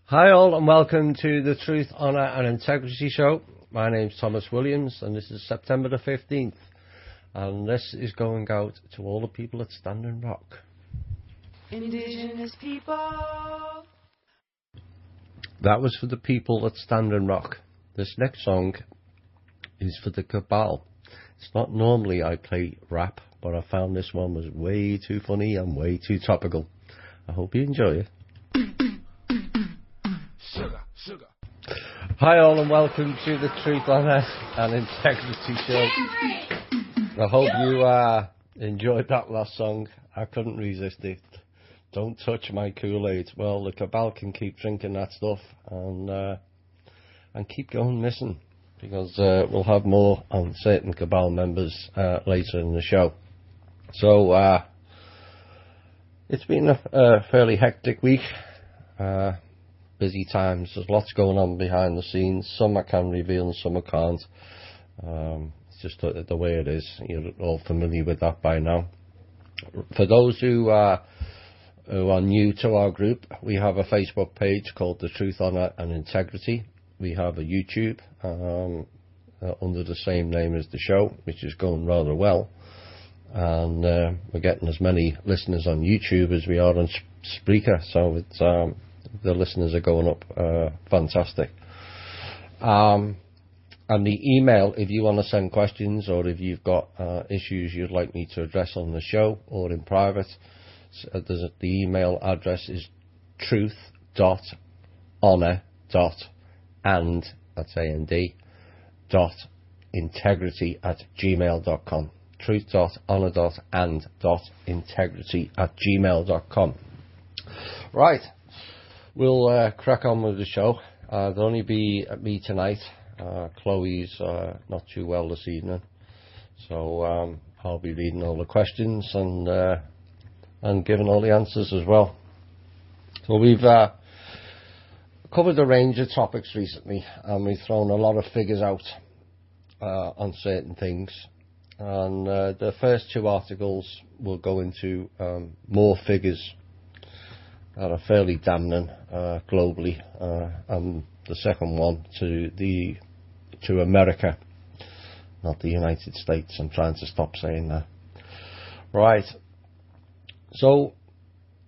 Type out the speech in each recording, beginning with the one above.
Hi all and welcome to the Truth, Honour and Integrity Show. My name's Thomas Williams and this is September the 15th and this is going out to all the people at Standing Rock. Indigenous people. That was for the people at Standing Rock. This next song is for the cabal. It's not normally I play rap, but I found this one was way too funny and way too topical. I hope you enjoy it. Sugar. Hi all and welcome to the Truth, Honour and Integrity Show. I hope you enjoyed that last song. I couldn't resist it. Don't touch my Kool-Aid. Well, the cabal can keep drinking that stuff and keep going missing, because we'll have more on certain cabal members later in the show. So it's been a fairly hectic week. Busy times. There's lots going on behind the scenes. Some I can reveal and some I can't. It's just the way it is. You're all familiar with that by now. For those who are new to our group, we have a Facebook page called The Truth, Honour and Integrity. We have a YouTube under the same name as the show, which is going rather well. And we're getting as many listeners on YouTube as we are on Spreaker. So it's the listeners are going up fantastic. And the email, if you want to send questions or if you've got issues you'd like me to address on the show or in private, the email address is truth.honour.and, that's A-N-D, .integrity@gmail.com. truth.honour.and.integrity@gmail.com. Right. We'll crack on with the show. There'll only be me tonight. Chloe's not too well this evening, so I'll be reading all the questions and giving all the answers as well. So we've covered a range of topics recently, and we've thrown a lot of figures out on certain things. And the first two articles will go into more figures that are fairly damning globally, and the second one to America, not the United States. I'm trying to stop saying that. Right. So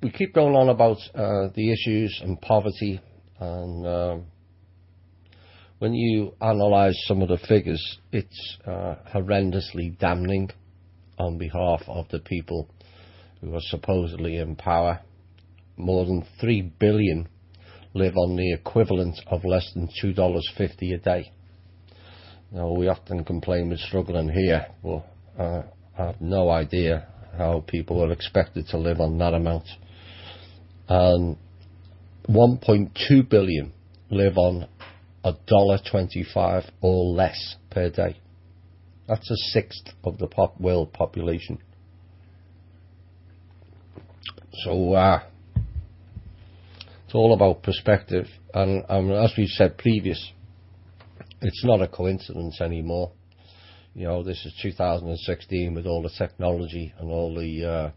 we keep going on about the issues and poverty, and when you analyse some of the figures, it's horrendously damning on behalf of the people who are supposedly in power. More than 3 billion live on the equivalent of less than $2.50 a day. Now, we often complain we're struggling here, but I have no idea how people are expected to live on that amount. And 1.2 billion live on $1.25 or less per day. That's a sixth of the world population. So it's all about perspective, and as we've said previous, it's not a coincidence anymore. You know, this is 2016 with all the technology and all the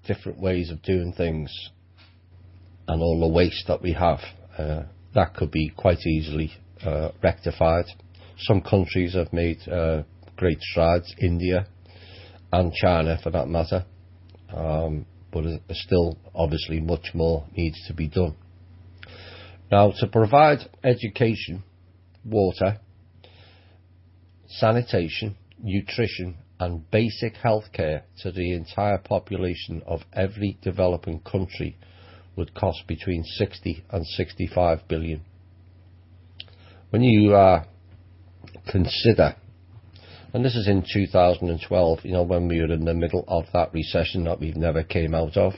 different ways of doing things and all the waste that we have. That could be quite easily rectified. Some countries have made great strides, India and China for that matter. But still, obviously, much more needs to be done. Now, to provide education, water, sanitation, nutrition and basic health care to the entire population of every developing country would cost between 60 and 65 billion. When you consider, and this is in 2012, you know, when we were in the middle of that recession that we've never came out of,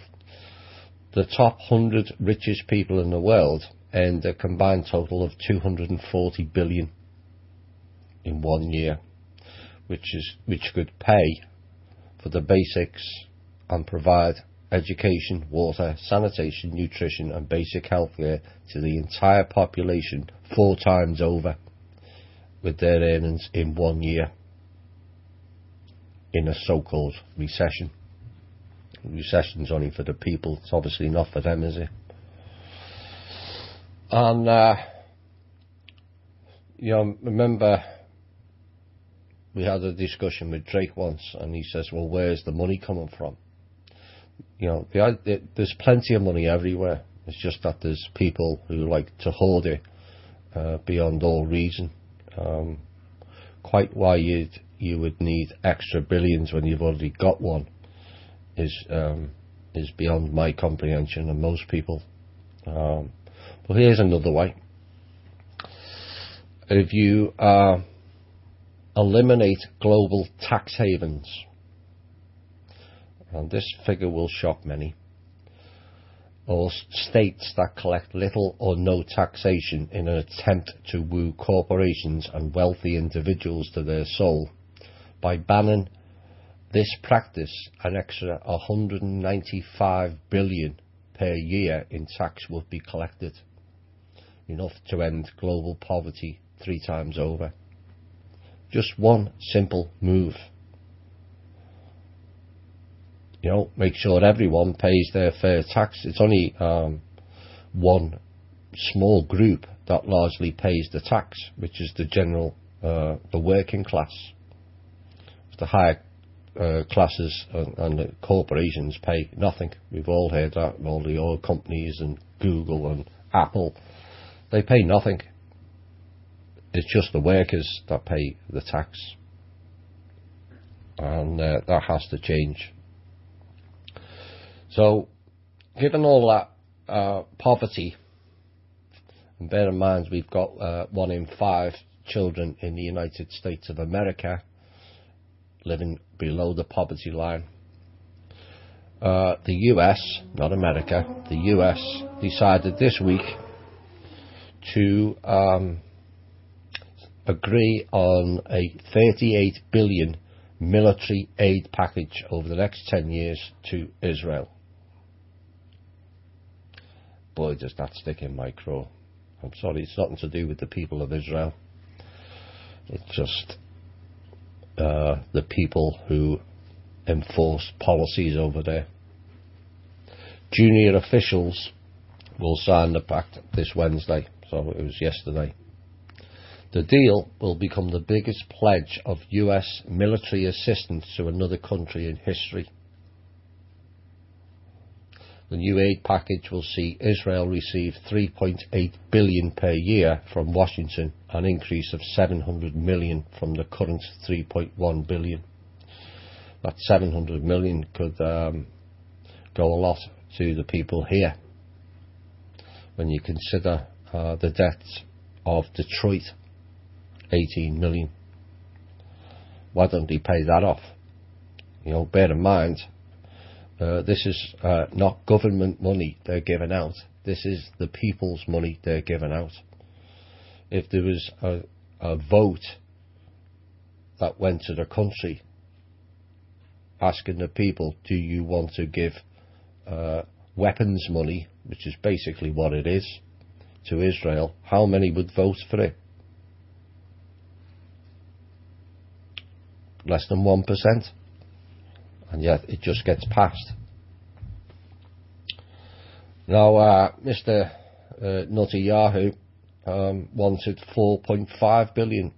the top 100 richest people in the world earned a combined total of 240 billion in 1 year, which could pay for the basics and provide education, water, sanitation, nutrition and basic health care to the entire population 4 times over with their earnings in 1 year in a so-called recession. Recession's only for the people, it's obviously not for them, is it? And, remember we had a discussion with Drake once, and he says, well, where's the money coming from? There's plenty of money everywhere. It's just that there's people who like to hoard it beyond all reason. Quite why you would need extra billions when you've already got one is beyond my comprehension and most people. But here's another way. If you eliminate global tax havens, and this figure will shock many, or states that collect little or no taxation in an attempt to woo corporations and wealthy individuals to their soul, by banning this practice, an extra 195 billion per year in tax would be collected, enough to end global poverty 3 times over. Just one simple move. Make sure everyone pays their fair tax. It's only one small group that largely pays the tax, which is the general, the working class. The higher classes and the corporations pay nothing. We've all heard that. All the oil companies and Google and Apple, they pay nothing. It's just the workers that pay the tax, and that has to change. So, given all that poverty, and bear in mind we've got 1 in 5 children in the United States of America living below the poverty line. The US, not America, the US decided this week to agree on a 38 billion military aid package over the next 10 years to Israel. Boy, does that stick in my craw. I'm sorry, it's nothing to do with the people of Israel. It's just the people who enforce policies over there. Junior officials will sign the pact this Wednesday, so it was yesterday. The deal will become the biggest pledge of US military assistance to another country in history. The new aid package will see Israel receive $3.8 billion per year from Washington, an increase of $700 million from the current $3.1 billion. That $700 million could go a lot to the people here. When you consider the debts of Detroit, $18 million. Why don't they pay that off? Bear in mind, this is not government money they're giving out. This is the people's money they're giving out. If there was a vote that went to the country asking the people, do you want to give weapons money, which is basically what it is, to Israel, how many would vote for it? Less than 1%. And yet it just gets passed. Now, Mr. Netanyahu wanted 4.5 billion.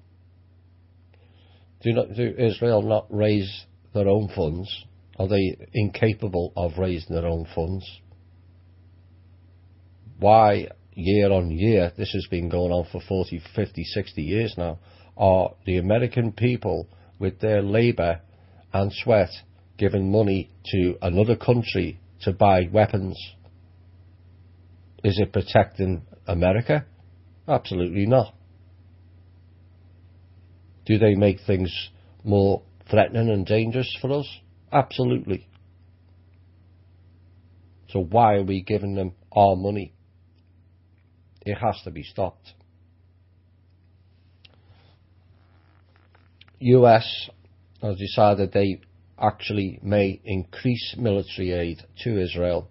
Do Israel not raise their own funds? Are they incapable of raising their own funds? Why, year on year, this has been going on for 40, 50, 60 years now, are the American people with their labour and sweat giving money to another country to buy weapons? Is it protecting America? Absolutely not. Do they make things more threatening and dangerous for us? Absolutely. So why are we giving them our money? It has to be stopped. US has decided they actually may increase military aid to Israel,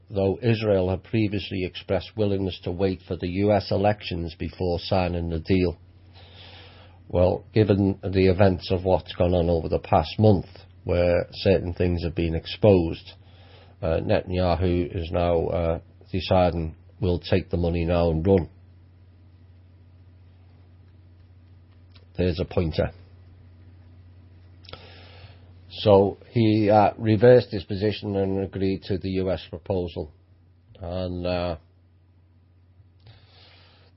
though Israel had previously expressed willingness to wait for the US elections before signing the deal. Well, given the events of what's gone on over the past month, where certain things have been exposed, Netanyahu is now deciding will take the money now and run. There's a pointer. So he reversed his position and agreed to the US proposal. And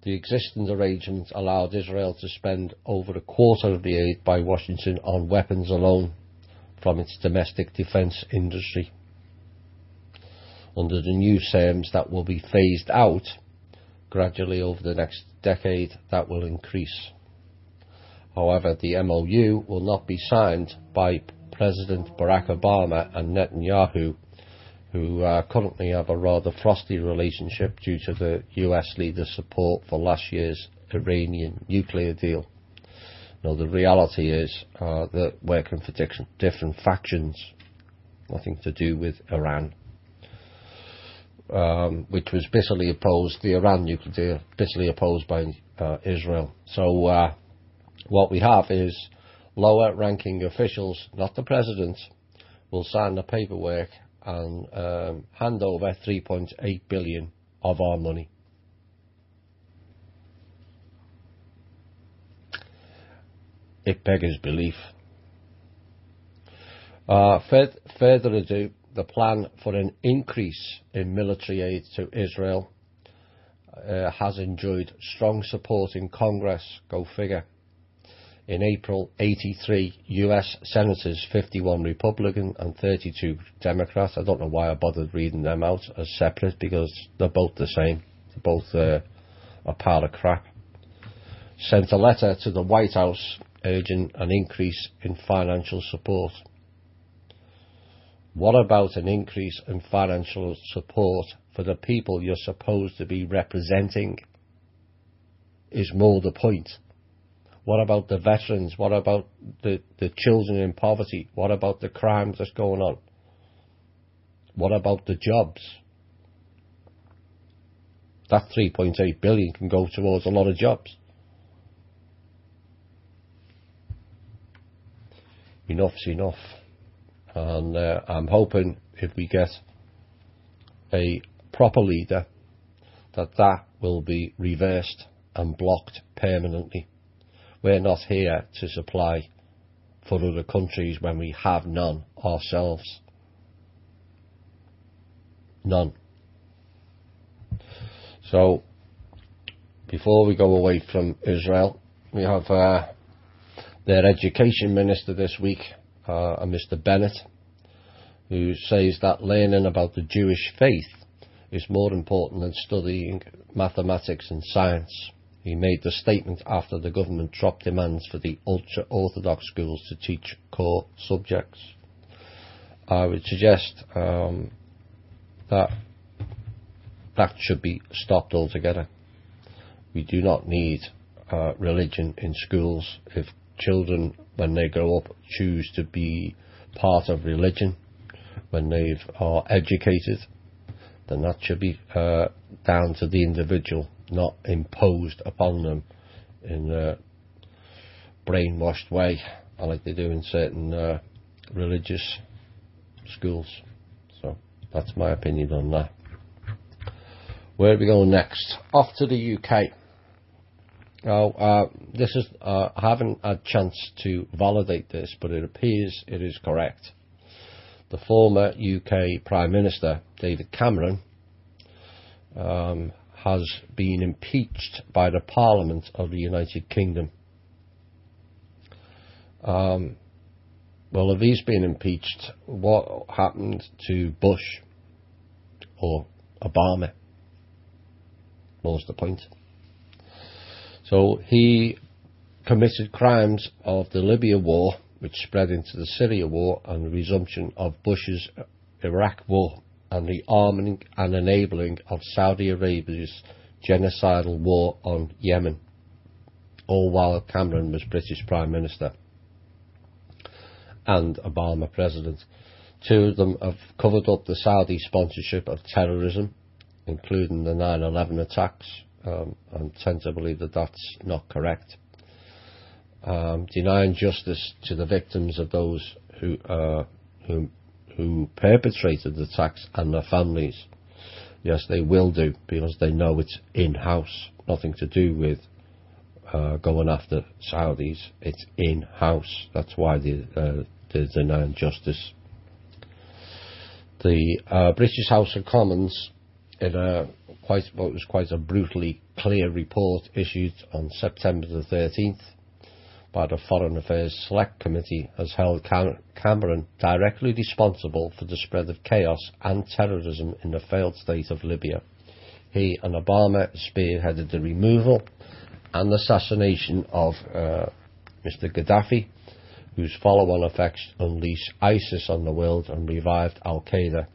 the existing arrangement allowed Israel to spend over a quarter of the aid by Washington on weapons alone from its domestic defence industry. Under the new terms that will be phased out gradually over the next decade, that will increase. However, the MOU will not be signed by President Barack Obama and Netanyahu, who currently have a rather frosty relationship due to the US leader's support for last year's Iranian nuclear deal. Now, the reality is that working for different factions, nothing to do with Iran, which was bitterly opposed, the Iran nuclear deal, bitterly opposed by Israel. So what we have is lower ranking officials, not the president, will sign the paperwork and hand over 3.8 billion of our money. It beggars belief. Further ado, the plan for an increase in military aid to Israel has enjoyed strong support in Congress. Go figure. In April, 83 US senators, 51 Republican and 32 Democrats. I don't know why I bothered reading them out as separate, because they're both the same. They're both a pile of crap. Sent a letter to the White House urging an increase in financial support. What about an increase in financial support for the people you're supposed to be representing is more the point. What about the veterans? What about the children in poverty? What about the crimes that's going on? What about the jobs? That 3.8 billion can go towards a lot of jobs. Enough's enough. And I'm hoping if we get a proper leader, that will be reversed and blocked permanently. We're not here to supply for other countries when we have none ourselves. None. So, before we go away from Israel, we have their education minister this week, Mr. Bennett, who says that learning about the Jewish faith is more important than studying mathematics and science. He made the statement after the government dropped demands for the ultra-Orthodox schools to teach core subjects. I would suggest that should be stopped altogether. We do not need religion in schools. If children, when they grow up, choose to be part of religion, when they are educated, then that should be down to the individual, not imposed upon them in a brainwashed way, like they do in certain religious schools. So that's my opinion on that. Where are we going next? Off to the UK. Now, this is I haven't had a chance to validate this, but it appears it is correct. The former UK Prime Minister, David Cameron, has been impeached by the Parliament of the United Kingdom. Well, if he's been impeached, what happened to Bush or Obama? What's the point? So he committed crimes of the Libya war, which spread into the Syria war, and the resumption of Bush's Iraq war, and the arming and enabling of Saudi Arabia's genocidal war on Yemen, all while Cameron was British Prime Minister and Obama President. Two of them have covered up the Saudi sponsorship of terrorism, including the 9/11 attacks, and tend to believe that that's not correct. Denying justice to the victims of those who perpetrated the attacks and their families. Yes, they will do, because they know it's in-house, nothing to do with going after Saudis. It's in-house. That's why they're denying justice. The British House of Commons, in what was quite a brutally clear report issued on September the 13th by the Foreign Affairs Select Committee, has held Cameron directly responsible for the spread of chaos and terrorism in the failed state of Libya. He and Obama spearheaded the removal and assassination of Mr. Gaddafi, whose follow-on effects unleashed ISIS on the world and revived Al-Qaeda.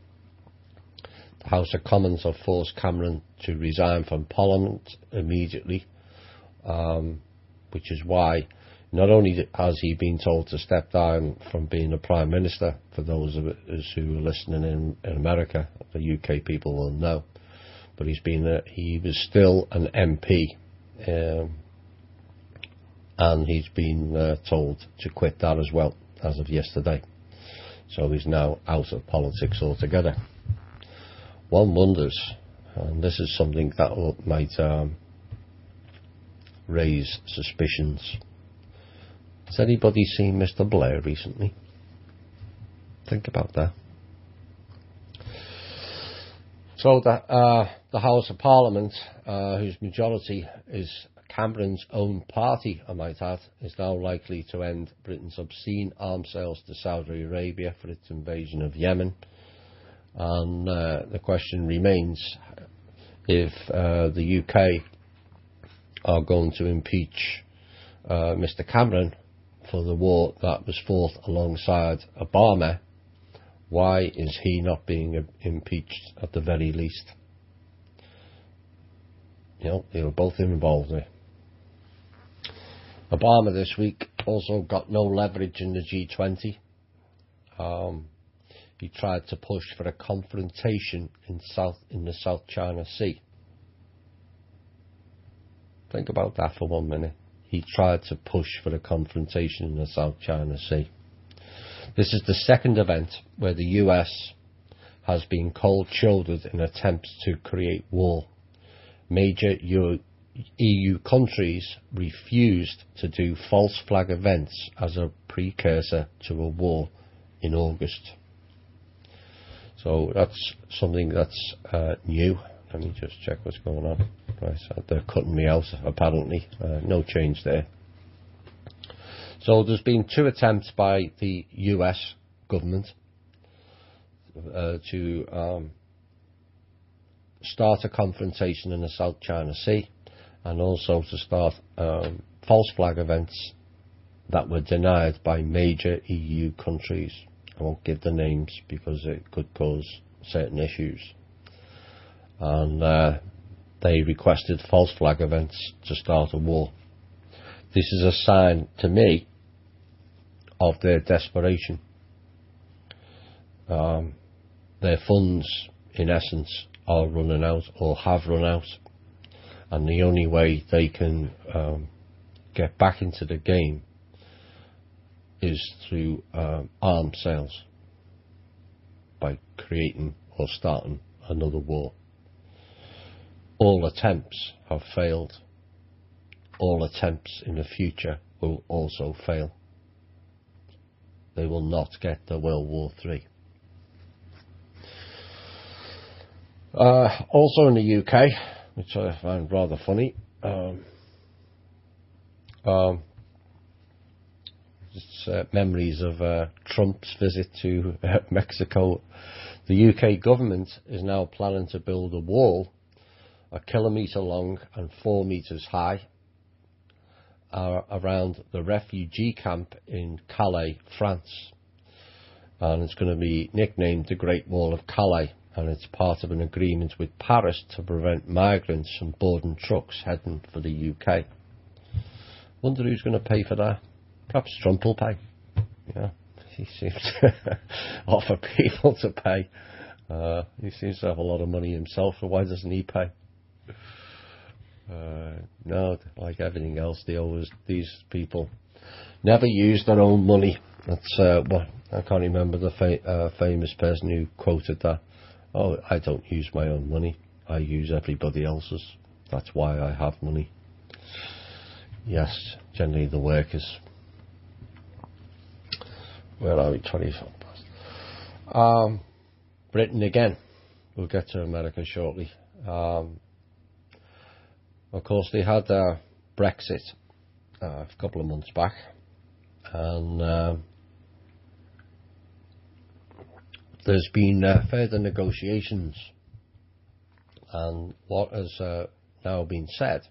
The House of Commons have forced Cameron to resign from Parliament immediately, which is why not only has he been told to step down from being the Prime Minister, for those of us who are listening in America, the UK people will know, but he was still an MP, and he's been told to quit that as well as of yesterday. So he's now out of politics altogether. One wonders, and this is something that might raise suspicions. Has anybody seen Mr. Blair recently? Think about that. So the House of Parliament, whose majority is Cameron's own party, I might add, is now likely to end Britain's obscene arms sales to Saudi Arabia for its invasion of Yemen. And the question remains if the UK are going to impeach Mr. Cameron for the war that was fought alongside Obama. Why is he not being impeached at the very least? You know, they were both involved there. Obama this week also got no leverage in the G20. He tried to push for a confrontation in the South China Sea. Think about that for 1 minute. He tried to push for a confrontation in the South China Sea. This is the second event where the US has been cold-shouldered in attempts to create war. Major EU countries refused to do false flag events as a precursor to a war in August. So that's something that's new. Let me just check what's going on. Right, so they're cutting me out, apparently. No change there. So there's been 2 attempts by the US government to start a confrontation in the South China Sea, and also to start false flag events that were denied by major EU countries. I won't give the names because it could cause certain issues. And they requested false flag events to start a war. This is a sign to me of their desperation. Their funds, in essence, are running out or have run out, and the only way they can get back into the game is through arms sales, by creating or starting another war. All attempts have failed. All attempts in the future will also fail. They will not get to World War III. Also in the UK, which I find rather funny, memories of Trump's visit to Mexico. The UK government is now planning to build a wall 1 kilometre long and 4 metres high around the refugee camp in Calais, France. And it's going to be nicknamed the Great Wall of Calais, and it's part of an agreement with Paris to prevent migrants from boarding trucks heading for the UK. Wonder who's going to pay for that? Perhaps Trump will pay. Yeah, he seems to offer people to pay. He seems to have a lot of money himself, so why doesn't he pay? No, like everything else, these people never use their own money. That's I can't remember the famous person who quoted that. Oh, I don't use my own money. I use everybody else's. That's why I have money. Yes, generally the workers. Where are we? 24 past. Britain again. We'll get to America shortly. Of course, they had Brexit a couple of months back, and there's been further negotiations, and what has now been said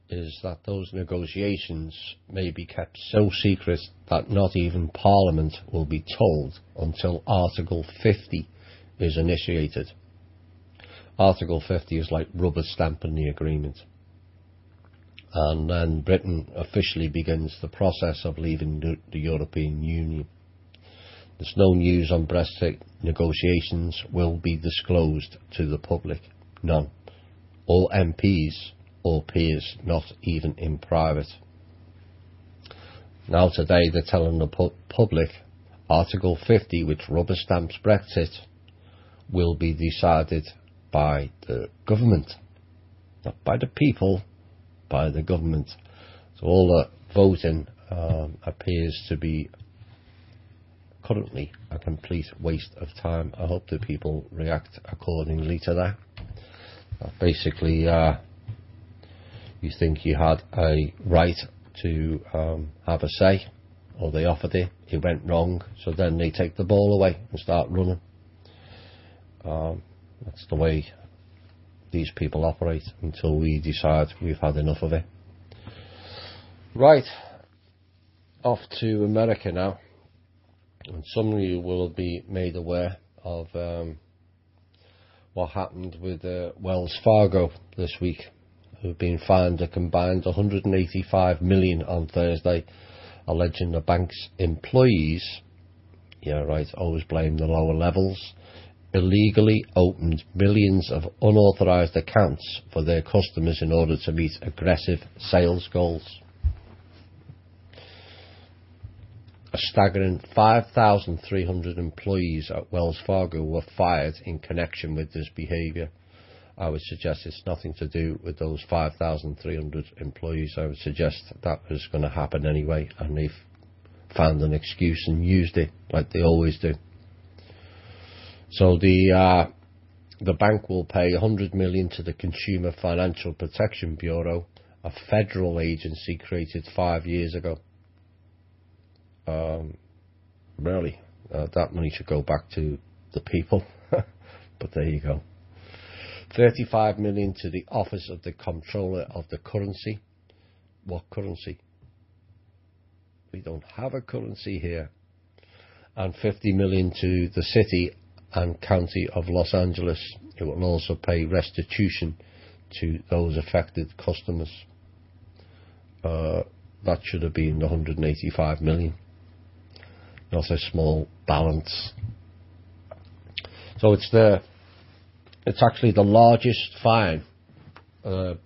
is that those negotiations may be kept so secret that not even Parliament will be told until Article 50 is initiated. Article 50 is like rubber stamping the agreement. And then Britain officially begins the process of leaving the European Union. There's no news on Brexit negotiations will be disclosed to the public. None. All MPs or peers, not even in private. Now today they're telling the public Article 50, which rubber stamps Brexit, will be decided by the government. Not by the people, by the government. So all the voting appears to be currently a complete waste of time. I hope that people react accordingly to that. Basically, you think you had a right to have a say, or they offered it, it went wrong, so then they take the ball away and start running. That's the way these people operate until we decide we've had enough of it. Right, off to America now. And some of you will be made aware of what happened with Wells Fargo this week, who've been fined a combined $185 million on Thursday, alleging the bank's employees, yeah right, always blame the lower levels, illegally opened millions of unauthorised accounts for their customers in order to meet aggressive sales goals. A staggering 5,300 employees at Wells Fargo were fired in connection with this behaviour. I would suggest it's nothing to do with those 5,300 employees. I would suggest that was going to happen anyway, and they've found an excuse and used it like they always do. So the bank will pay $100 million to the Consumer Financial Protection Bureau, a federal agency created 5 years ago. Really, that money should go back to the people. But there you go. $35 million to the Office of the Comptroller of the Currency. What currency? We don't have a currency here. And $50 million to the City and County of Los Angeles. It will also pay restitution to those affected customers. That should have been the $185 million. Not a small balance. So it's actually the largest fine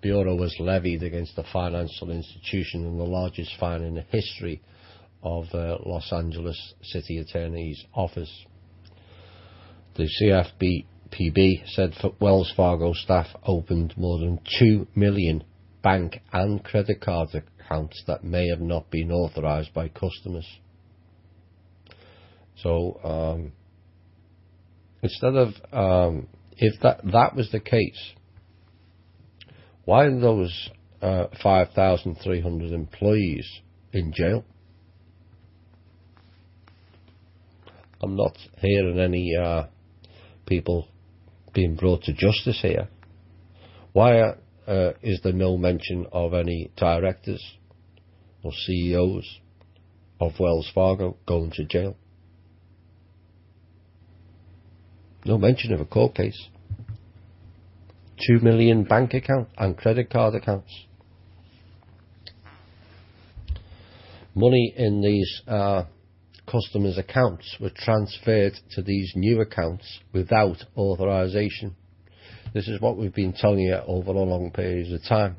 Bureau has levied against a financial institution, and the largest fine in the history of Los Angeles City Attorney's Office. The CFPB said Wells Fargo staff opened more than 2 million bank and credit card accounts that may have not been authorised by customers. So instead of if that was the case, why are those 5,300 employees in jail? I'm not hearing any people being brought to justice here. Why is there no mention of any directors or CEOs of Wells Fargo going to jail? No mention of a court case. 2 million bank account and credit card accounts. Money in these customers' accounts were transferred to these new accounts without authorisation. This is what we've been telling you over a long period of time.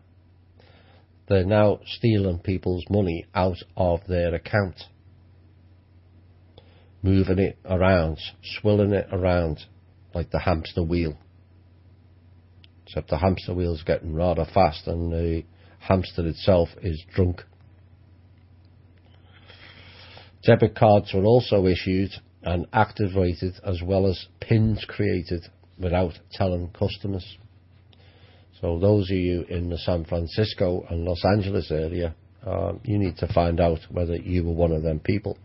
They're now stealing people's money out of their account, moving it around, swilling it around, like the hamster wheel. Except the hamster wheel's getting rather fast and the hamster itself is drunk. Debit cards were also issued and activated, as well as pins created without telling customers. So those of you in the San Francisco and Los Angeles area, you need to find out whether you were one of them people.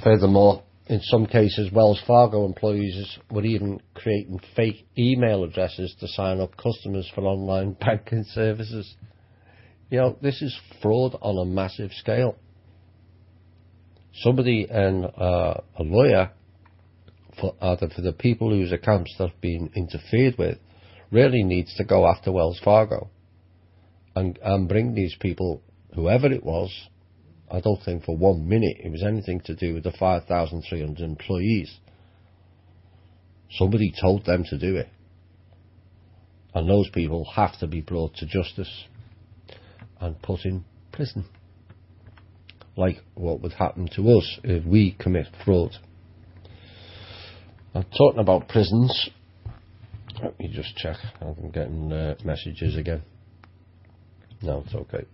Furthermore, in some cases, Wells Fargo employees were even creating fake email addresses to sign up customers for online banking services. You know, this is fraud on a massive scale. Somebody and a lawyer for the people whose accounts have been interfered with really needs to go after Wells Fargo and bring these people, whoever it was. I don't think for 1 minute it was anything to do with the 5,300 employees. Somebody told them to do it. And those people have to be brought to justice and put in prison. Like what would happen to us if we commit fraud. I'm talking about prisons. Let me just check. I'm getting messages again. No, it's okay.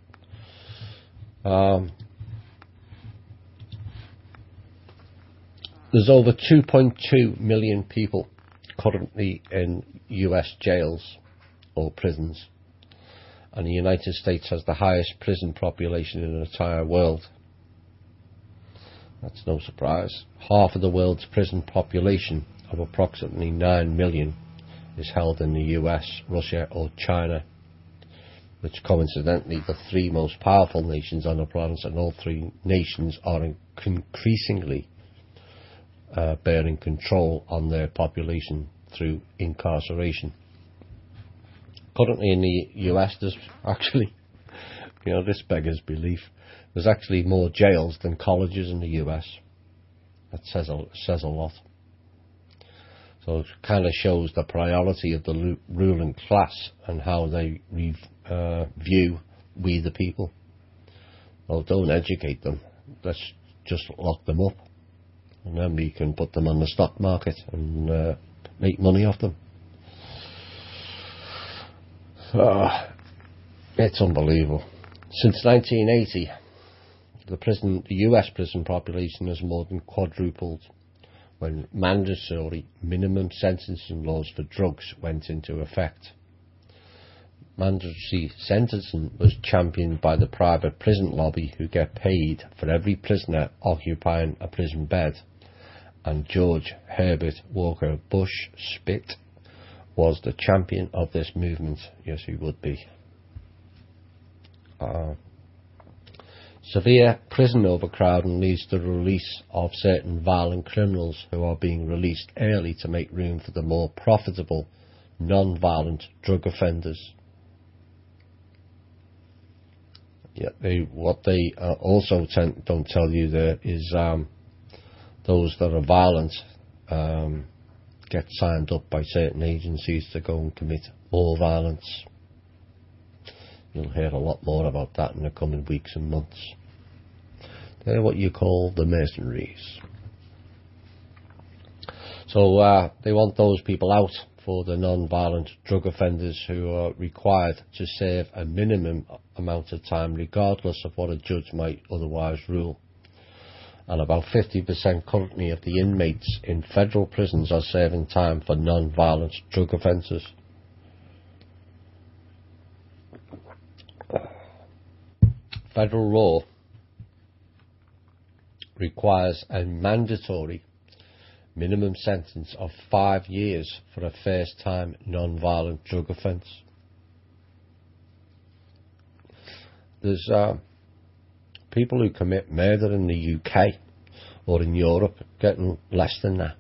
There's over 2.2 million people currently in US jails or prisons, and the United States has the highest prison population in the entire world. That's no surprise. Half of the world's prison population of approximately 9 million is held in the US, Russia or China, which coincidentally the three most powerful nations on the planet, and all three nations are increasingly bearing control on their population through incarceration. Currently in the US, there's actually, you know, this beggars belief, there's actually more jails than colleges in the US. That says a lot. So it kind of shows the priority of the ruling class and how they view we the people. Well, don't educate them. Let's just lock them up. And then we can put them on the stock market and make money off them. It's unbelievable. Since 1980, the US prison population has more than quadrupled when mandatory minimum sentencing laws for drugs went into effect. Mandatory sentencing was championed by the private prison lobby, who get paid for every prisoner occupying a prison bed, and George Herbert Walker Bush Spit was the champion of this movement. Yes, he would be. Severe prison overcrowding leads to the release of certain violent criminals who are being released early to make room for the more profitable non-violent drug offenders. Yeah, what they also don't tell you there is those that are violent get signed up by certain agencies to go and commit more violence. You'll hear a lot more about that in the coming weeks and months. They're what you call the mercenaries. So they want those people out for the non-violent drug offenders who are required to serve a minimum amount of time regardless of what a judge might otherwise rule. And about 50% currently of the inmates in federal prisons are serving time for non-violent drug offences. Federal law requires a mandatory minimum sentence of 5 years for a first-time non-violent drug offence. There's people who commit murder in the UK or in Europe getting less than that.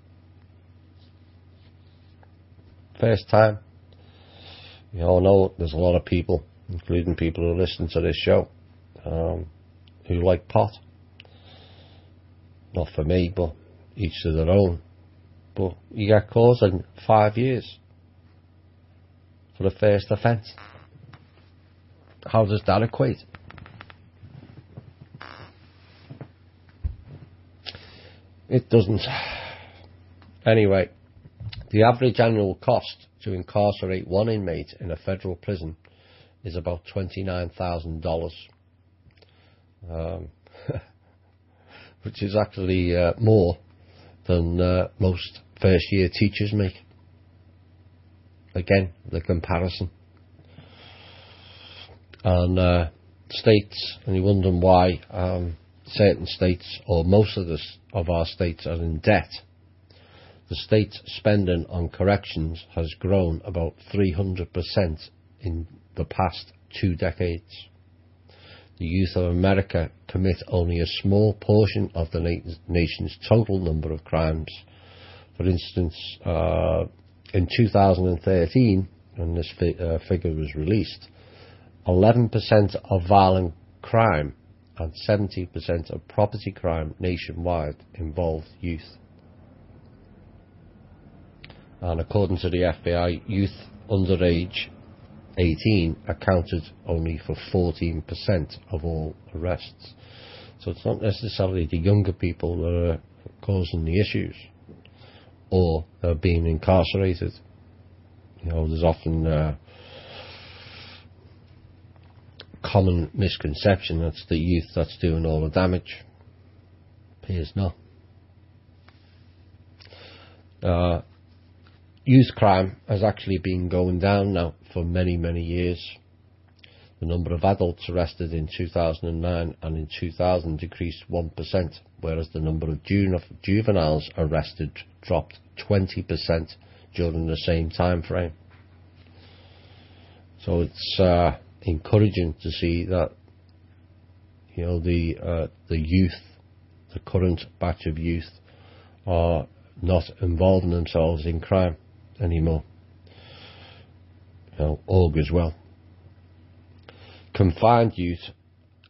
First time. You all know there's a lot of people, including people who listen to this show, who like pot. Not for me, but each to their own. But you get caught in 5 years for the first offence. How does that equate? It doesn't. Anyway, the average annual cost to incarcerate one inmate in a federal prison is about $29,000, which is actually more than most first-year teachers make. Again, the comparison. And states, and you're wondering why certain states, or most of our states, are in debt. The state's spending on corrections has grown about 300% in the past 2 decades. The youth of America commit only a small portion of the nation's total number of crimes. For instance, in 2013, when this figure was released, 11% of violent crime and 70% of property crime nationwide involved youth. And according to the FBI, youth under age 18 accounted only for 14% of all arrests. So it's not necessarily the younger people that are causing the issues, or they're being incarcerated. You know, there's often common misconception that's the youth that's doing all the damage. Appears not. Youth crime has actually been going down now for many, many years. The number of adults arrested in 2009 and in 2000 decreased 1%, whereas the number of juveniles arrested dropped 20% during the same time frame. So it's encouraging to see that, you know, the youth, the current batch of youth, are not involving themselves in crime anymore. You know, augurs well. Confined youth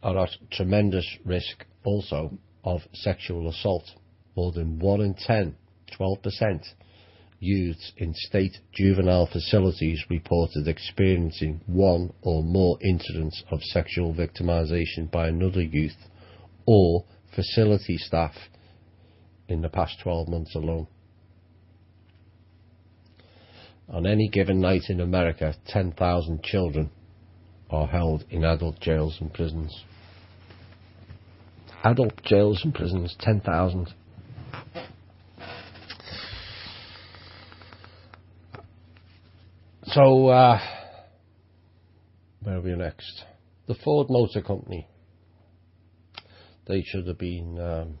are at tremendous risk also of sexual assault. More than 1 in 10, 12%, youths in state juvenile facilities reported experiencing one or more incidents of sexual victimization by another youth or facility staff in the past 12 months alone. On any given night in America, 10,000 children are held in adult jails and prisons. Adult jails and prisons, 10,000. So, where are we next? The Ford Motor Company. They should have been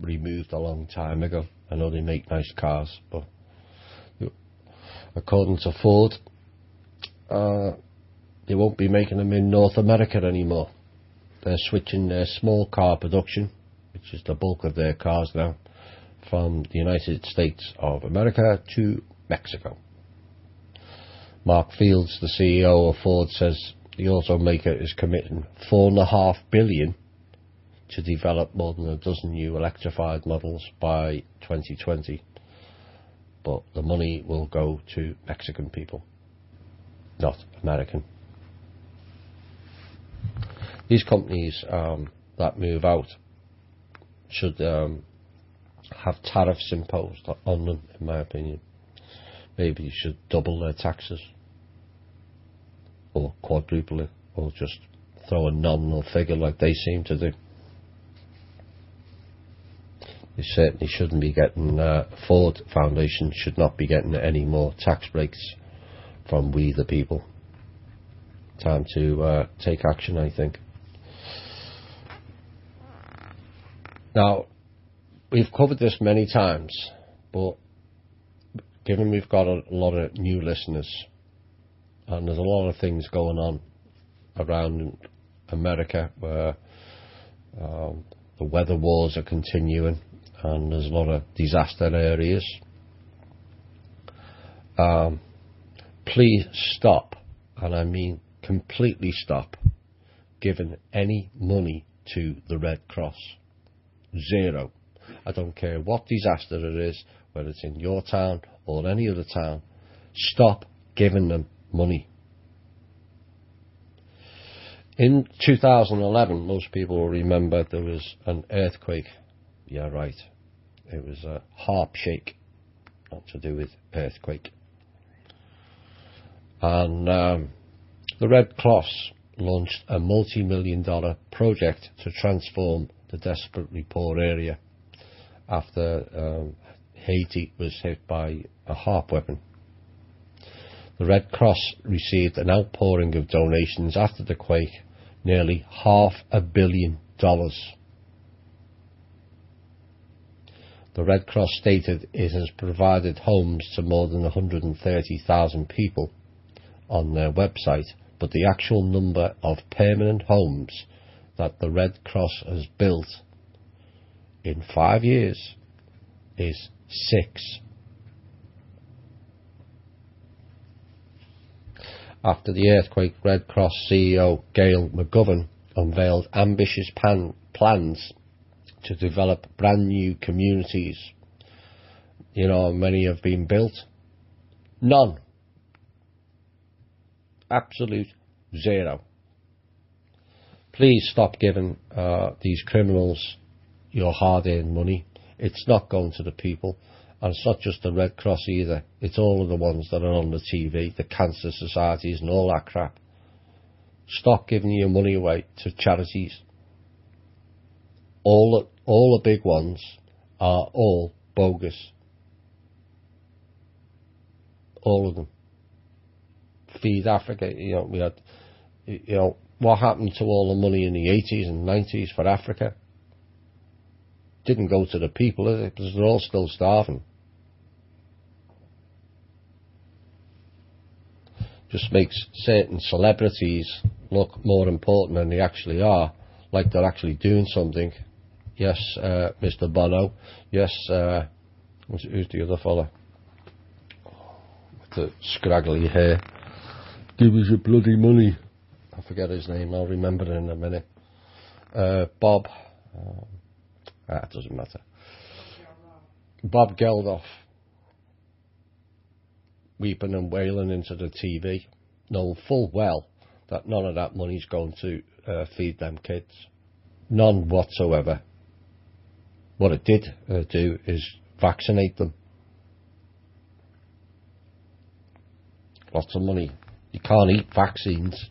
removed a long time ago. I know they make nice cars, but according to Ford, they won't be making them in North America anymore. They're switching their small car production, which is the bulk of their cars now, from the United States of America to Mexico. Mark Fields, the CEO of Ford, says the automaker is committing $4.5 billion to develop more than a dozen new electrified models by 2020. But the money will go to Mexican people, not American. These companies that move out should have tariffs imposed on them, in my opinion. Maybe you should double their taxes, or quadruple it, or just throw a nominal figure like they seem to do. They certainly shouldn't be getting, Ford Foundation should not be getting any more tax breaks from we the people. Time to take action, I think. Now, we've covered this many times, but given we've got a lot of new listeners, and there's a lot of things going on around America where the weather wars are continuing, and there's a lot of disaster areas. Please stop, and I mean completely stop, giving any money to the Red Cross. Zero. I don't care what disaster it is, whether it's in your town or any other town. Stop giving them money. In 2011, most people will remember there was an earthquake. Yeah, right. It was a harp shake, not to do with earthquake. And the Red Cross launched a multi-million-dollar project to transform the desperately poor area after Haiti was hit by a HAARP weapon. The Red Cross received an outpouring of donations after the quake, nearly $500 million. The Red Cross stated it has provided homes to more than 130,000 people on their website, but the actual number of permanent homes that the Red Cross has built in 5 years is 6. After the earthquake, Red Cross CEO Gail McGovern unveiled ambitious plans to develop brand new communities. You know how many have been built? None. Absolute zero. Please stop giving these criminals your hard-earned money. It's not going to the people. And it's not just the Red Cross either. It's all of the ones that are on the TV, the cancer societies and all that crap. Stop giving your money away to charities. All the big ones are all bogus. All of them. Feed Africa, we had, what happened to all the money in the 80s and 90s for Africa? Didn't go to the people, is it? Because they're all still starving. Just makes certain celebrities look more important than they actually are, like they're actually doing something. Yes, Mr. Bono. Yes, who's the other fella? With the scraggly hair. Give us your bloody money. I forget his name, I'll remember it in a minute. Bob. It doesn't matter. Bob Geldof. Weeping and wailing into the TV, knowing full well that none of that money's going to feed them kids. None whatsoever. What it did do is vaccinate them. Lots of money. You can't eat vaccines.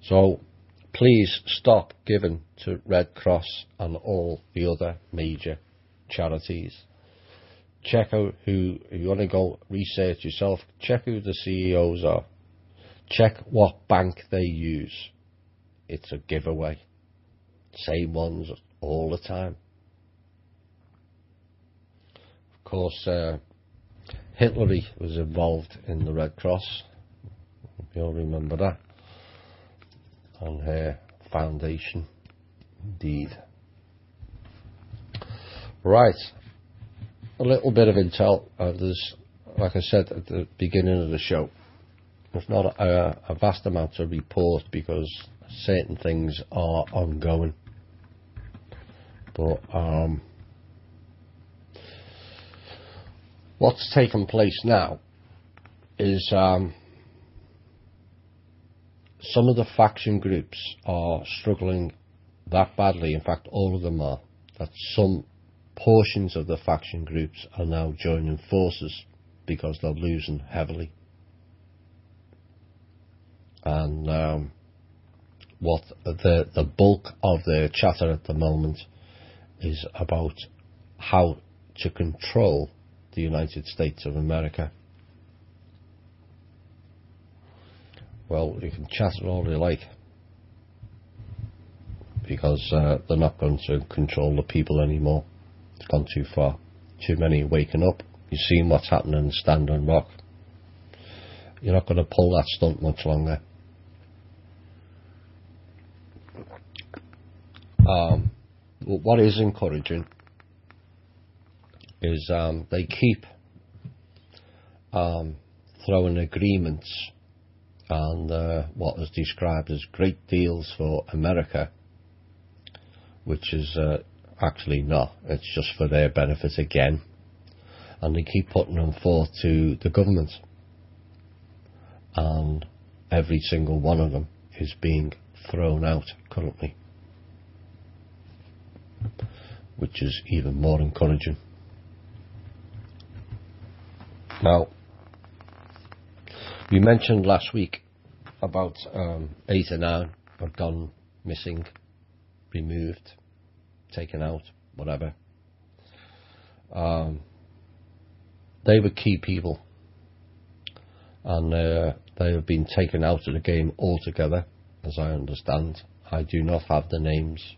So please stop giving to Red Cross and all the other major charities. Check out who, if you want to go research yourself, check who the CEOs are. Check what bank they use. It's a giveaway. Same ones all the time. Of course, Hilary was involved in the Red Cross. You'll remember that. On her foundation. Indeed. Right. A little bit of intel. There's, like I said at the beginning of the show, there's not a vast amount to report because certain things are ongoing. But what's taken place now is some of the faction groups are struggling that badly. In fact, all of them are. That some portions of the faction groups are now joining forces because they're losing heavily. And what the bulk of their chatter at the moment is about how to control the United States of America. Well, you can chatter all you like, because they're not going to control the people anymore. It's gone too far. Too many waking up. You've seen what's happening in Standing Rock. You're not going to pull that stunt much longer. What is encouraging is they keep throwing agreements and what is described as great deals for America, which is actually not. It's just for their benefit again, and they keep putting them forth to the government, and every single one of them is being thrown out currently. which is even more encouraging. Now, we mentioned last week about 8 have gone missing, removed, taken out, whatever. They were key people, and they have been taken out of the game altogether, as I understand. I do not have the names,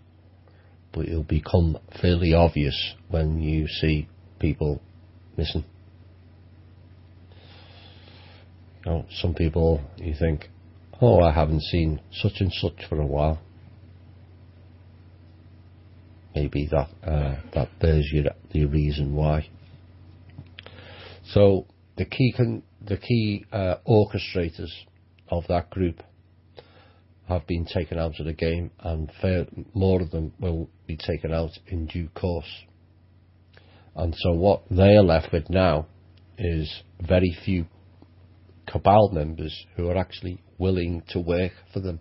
but it'll become fairly obvious when you see people missing. You know, some people, you think, oh, I haven't seen such and such for a while. Maybe that bears you the reason why. So the key orchestrators of that group have been taken out of the game, and more of them will be taken out in due course. And so what they are left with now is very few cabal members who are actually willing to work for them.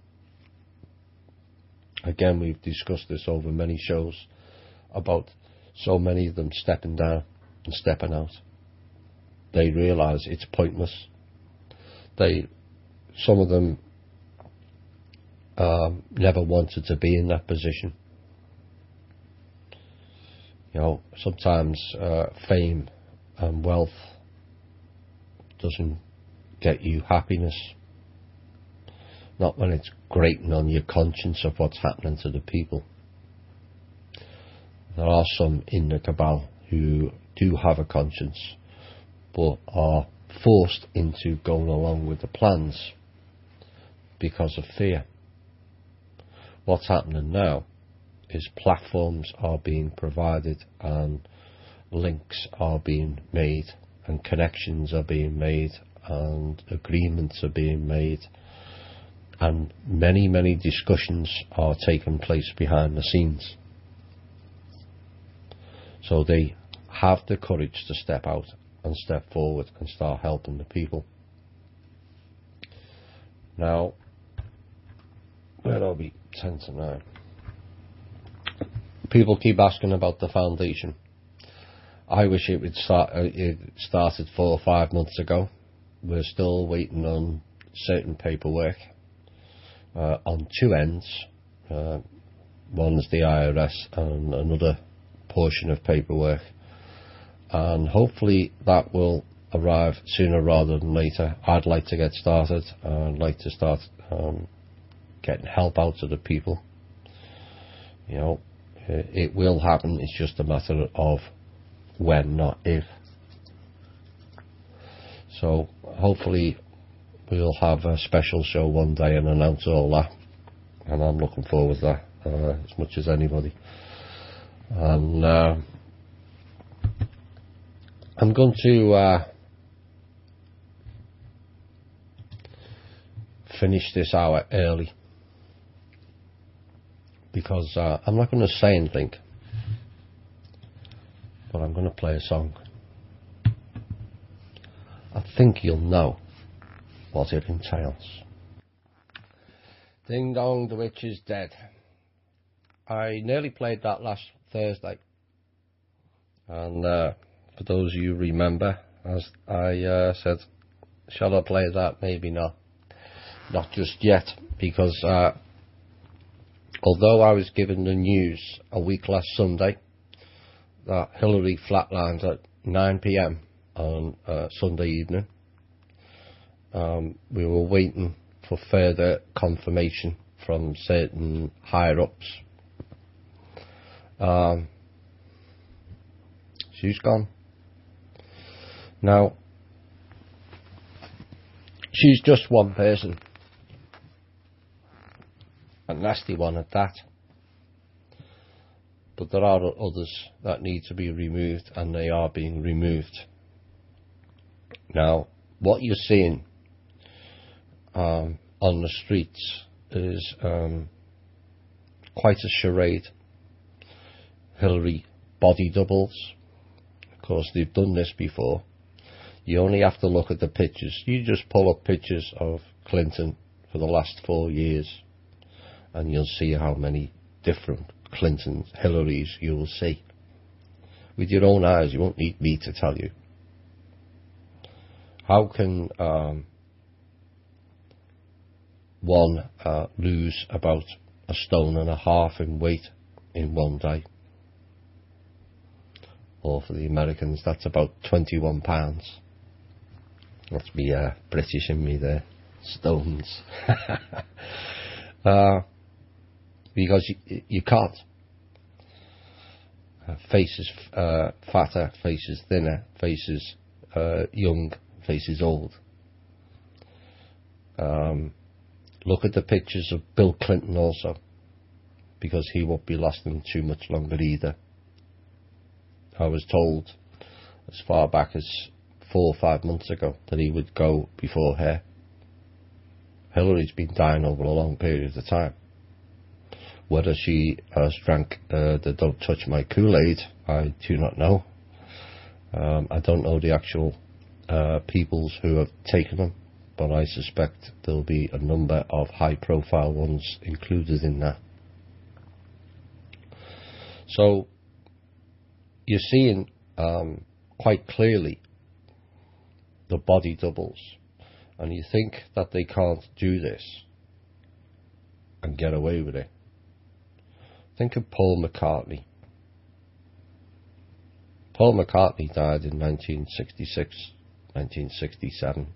Again, we've discussed this over many shows about so many of them stepping down and stepping out. They realise it's pointless. Some of them never wanted to be in that position. You know, sometimes fame and wealth doesn't get you happiness. Not when it's grating on your conscience of what's happening to the people. There are some in the cabal who do have a conscience, but are forced into going along with the plans because of fear. What's happening now is platforms are being provided, and links are being made, and connections are being made, and agreements are being made, and many discussions are taking place behind the scenes. So they have the courage to step out and step forward and start helping the people. Now, where are we? 10 to 9. People keep asking about the foundation. I wish it would it started 4 or 5 months ago. We're still waiting on certain paperwork on two ends. One is the IRS and another portion of paperwork, and hopefully that will arrive sooner rather than later. I'd like to get started. I'd like to start getting help out to the people. You know, it will happen. It's just a matter of when, not if. So hopefully we'll have a special show one day and announce all that, and I'm looking forward to that as much as anybody. And I'm going to finish this hour early, because I'm not going to say anything, but I'm going to play a song. I think you'll know what it entails. Ding Dong, the Witch is Dead. I nearly played that last Thursday, and for those of you who remember, as I said, shall I play that? Maybe not just yet, because although I was given the news a week last Sunday that Hilary flatlined at 9 p.m. on Sunday evening, we were waiting for further confirmation from certain higher ups. She's gone. Now, she's just one person, a nasty one at that, but there are others that need to be removed, and they are being removed. Now, what you're seeing on the streets is quite a charade. Hillary body doubles. Of course, they've done this before. You only have to look at the pictures. You just pull up pictures of Clinton for the last 4 years, and you'll see how many different Clintons, Hillarys you will see. with your own eyes. You won't need me to tell you. How can one lose about 1.5 stone in weight in one day? Or for the Americans, that's about 21 pounds. That's me British in me there. Stones. Because you can't. Faces fatter, faces thinner, faces young, faces old. Look at the pictures of Bill Clinton also, because he won't be lasting too much longer either. I was told as far back as 4 or 5 months ago that he would go before her. Hillary's been dying over a long period of time. Whether she has drank the Don't Touch My Kool-Aid, I do not know. I don't know the actual peoples who have taken them, but I suspect there'll be a number of high-profile ones included in that. So you're seeing quite clearly the body doubles, and you think that they can't do this and get away with it. Think of Paul McCartney. Paul McCartney died in 1966, 1967.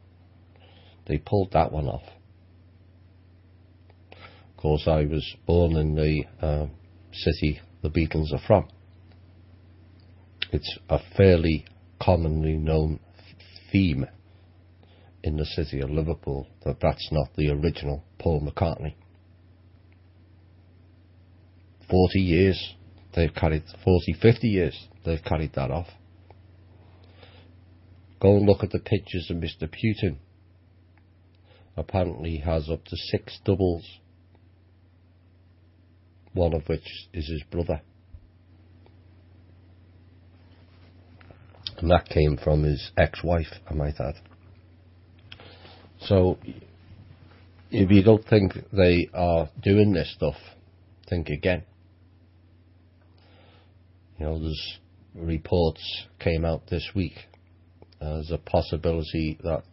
They pulled that one off. Of course, I was born in the city the Beatles are from. It's a fairly commonly known theme in the city of Liverpool that that's not the original Paul McCartney. 40 years they've carried, 40, 50 years they've carried that off. Go and look at the pictures of Mr. Putin. Apparently he has up to 6 doubles, one of which is his brother. And that came from his ex-wife, I might add. So, if you don't think they are doing this stuff, think again. You know, there's reports came out this week. There's a possibility that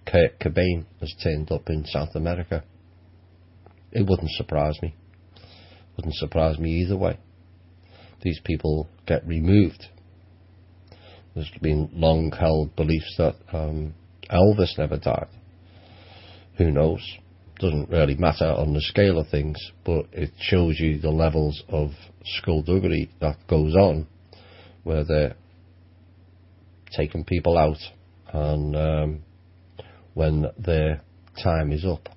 Kurt Cobain has turned up in South America. It wouldn't surprise me. Wouldn't surprise me either way. These people get removed. There's been long-held beliefs that Elvis never died. Who knows? Doesn't really matter on the scale of things, but it shows you the levels of skullduggery that goes on, where they're taking people out, and when their time is up.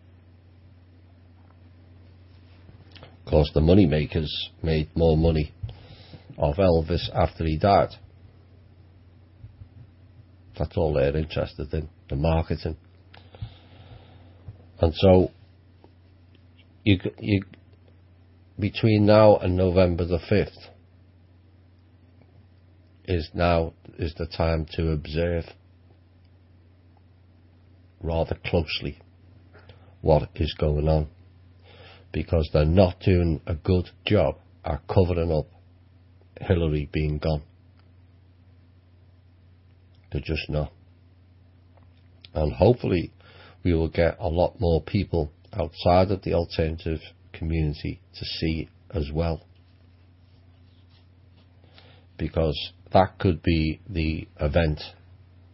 Of course, the money makers made more money off Elvis after he died. That's all they're interested in, the marketing. And so, you between now and November the 5th is the time to observe rather closely what is going on, because they're not doing a good job at covering up Hillary being gone. They're just not. And hopefully we will get a lot more people outside of the alternative community to see as well, because that could be the event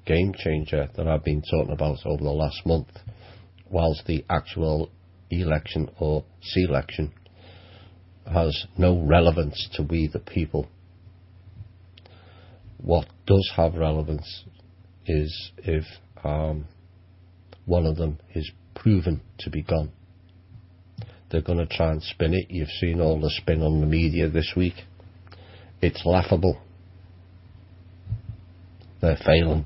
game changer that I've been talking about over the last month, whilst the actual election or selection has no relevance to we the people. What does have relevance is if one of them is proven to be gone. They're going to try and spin it. You've seen all the spin on the media this week. It's laughable. They're failing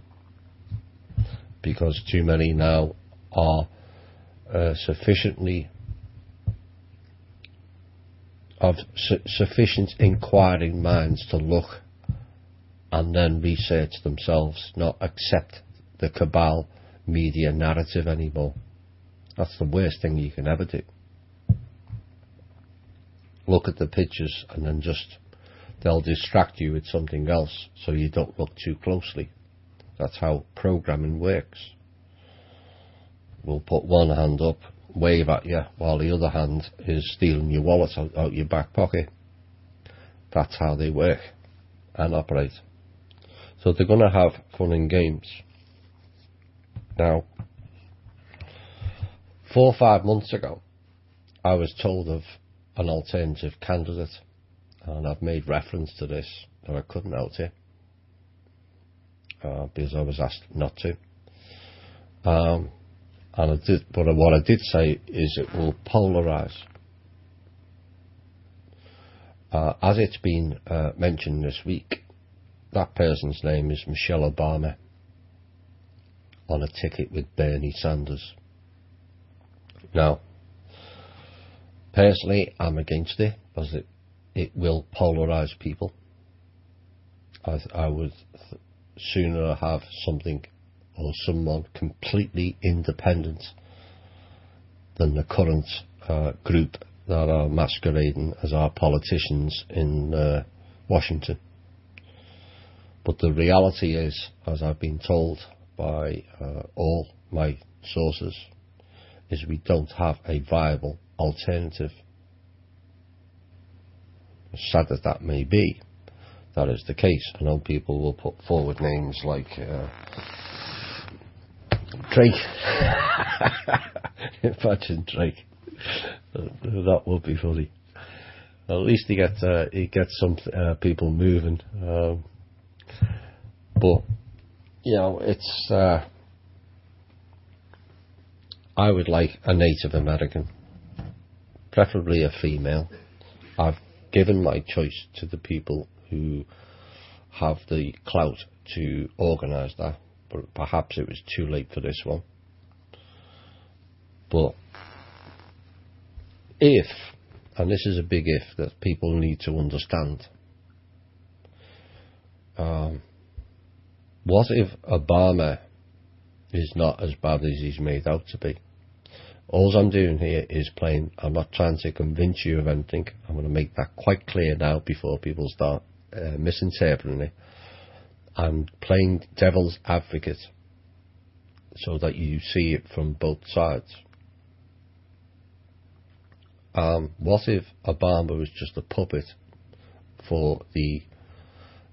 because too many now are sufficiently of sufficient inquiring minds to look and then research themselves, not accept the cabal media narrative anymore. That's the worst thing you can ever do. Look at the pictures and then just they'll distract you with something else so you don't look too closely. That's how programming works. We'll put one hand up, wave at you, while the other hand is stealing your wallet out your back pocket. That's how they work and operate. So they're going to have fun and games. Now, 4 or 5 months ago, I was told of an alternative candidate, and I've made reference to this, that I couldn't out here because I was asked not to. And I did, but what I did say is it will polarise. As it's been mentioned this week, that person's name is Michelle Obama, on a ticket with Bernie Sanders. Now, personally, I'm against it because it will polarise people. I would sooner have something or someone completely independent than the current group that are masquerading as our politicians in Washington. But the reality is, as I've been told by all my sources, is we don't have a viable alternative. As sad as that may be, that is the case. I know people will put forward names like Drake. Imagine Drake. That would be funny. At least he gets some people moving. But you know, it's. I would like a Native American, preferably a female. I've given my choice to the people who have the clout to organise that, but perhaps it was too late for this one. But if, and this is a big if that people need to understand, what if Obama is not as bad as he's made out to be? All I'm doing here is playing. I'm not trying to convince you of anything. I'm going to make that quite clear now before people start misinterpreting it. I'm playing devil's advocate so that you see it from both sides. What if Obama was just a puppet for the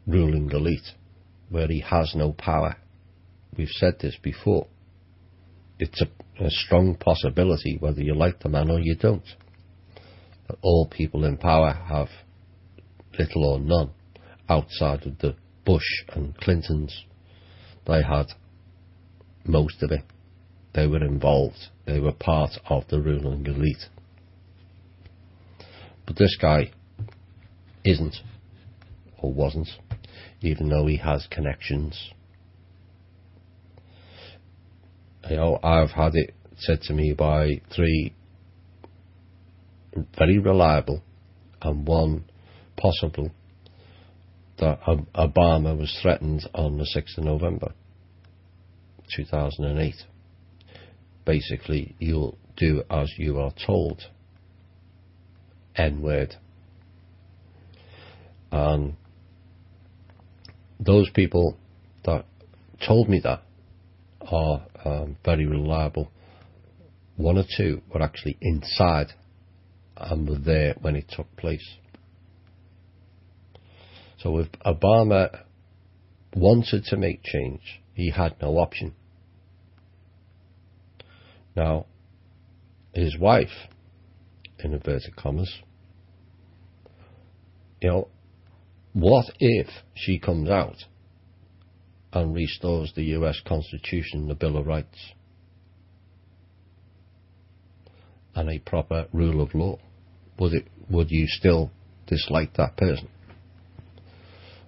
ruling elite, where he has no power? We've said this before. It's a strong possibility, whether you like the man or you don't, that all people in power have little or none outside of the Bush and Clintons. They had most of it. They were involved. They were part of the ruling elite. But this guy isn't, or wasn't, even though he has connections. You know, I've had it said to me by 3 very reliable and 1 possible that Obama was threatened on the 6th of November 2008. Basically, you'll do as you are told. N-word. And those people that told me that are very reliable. 1 or 2 were actually inside and were there when it took place. So if Obama wanted to make change, he had no option. Now, his wife, in inverted commas, you know, what if she comes out and restores the US Constitution, the Bill of Rights, and a proper rule of law? Would you still dislike that person?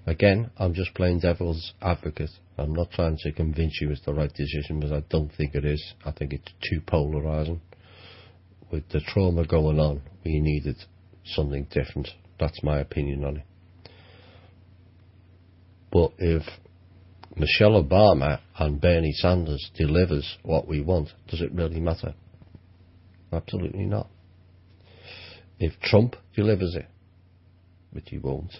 Again, I'm just playing devil's advocate. I'm not trying to convince you it's the right decision, because I don't think it is. I think it's too polarising. With the trauma going on, we needed something different. That's my opinion on it. But if Michelle Obama and Bernie Sanders delivers what we want, does it really matter? Absolutely not. If Trump delivers it, which he won't,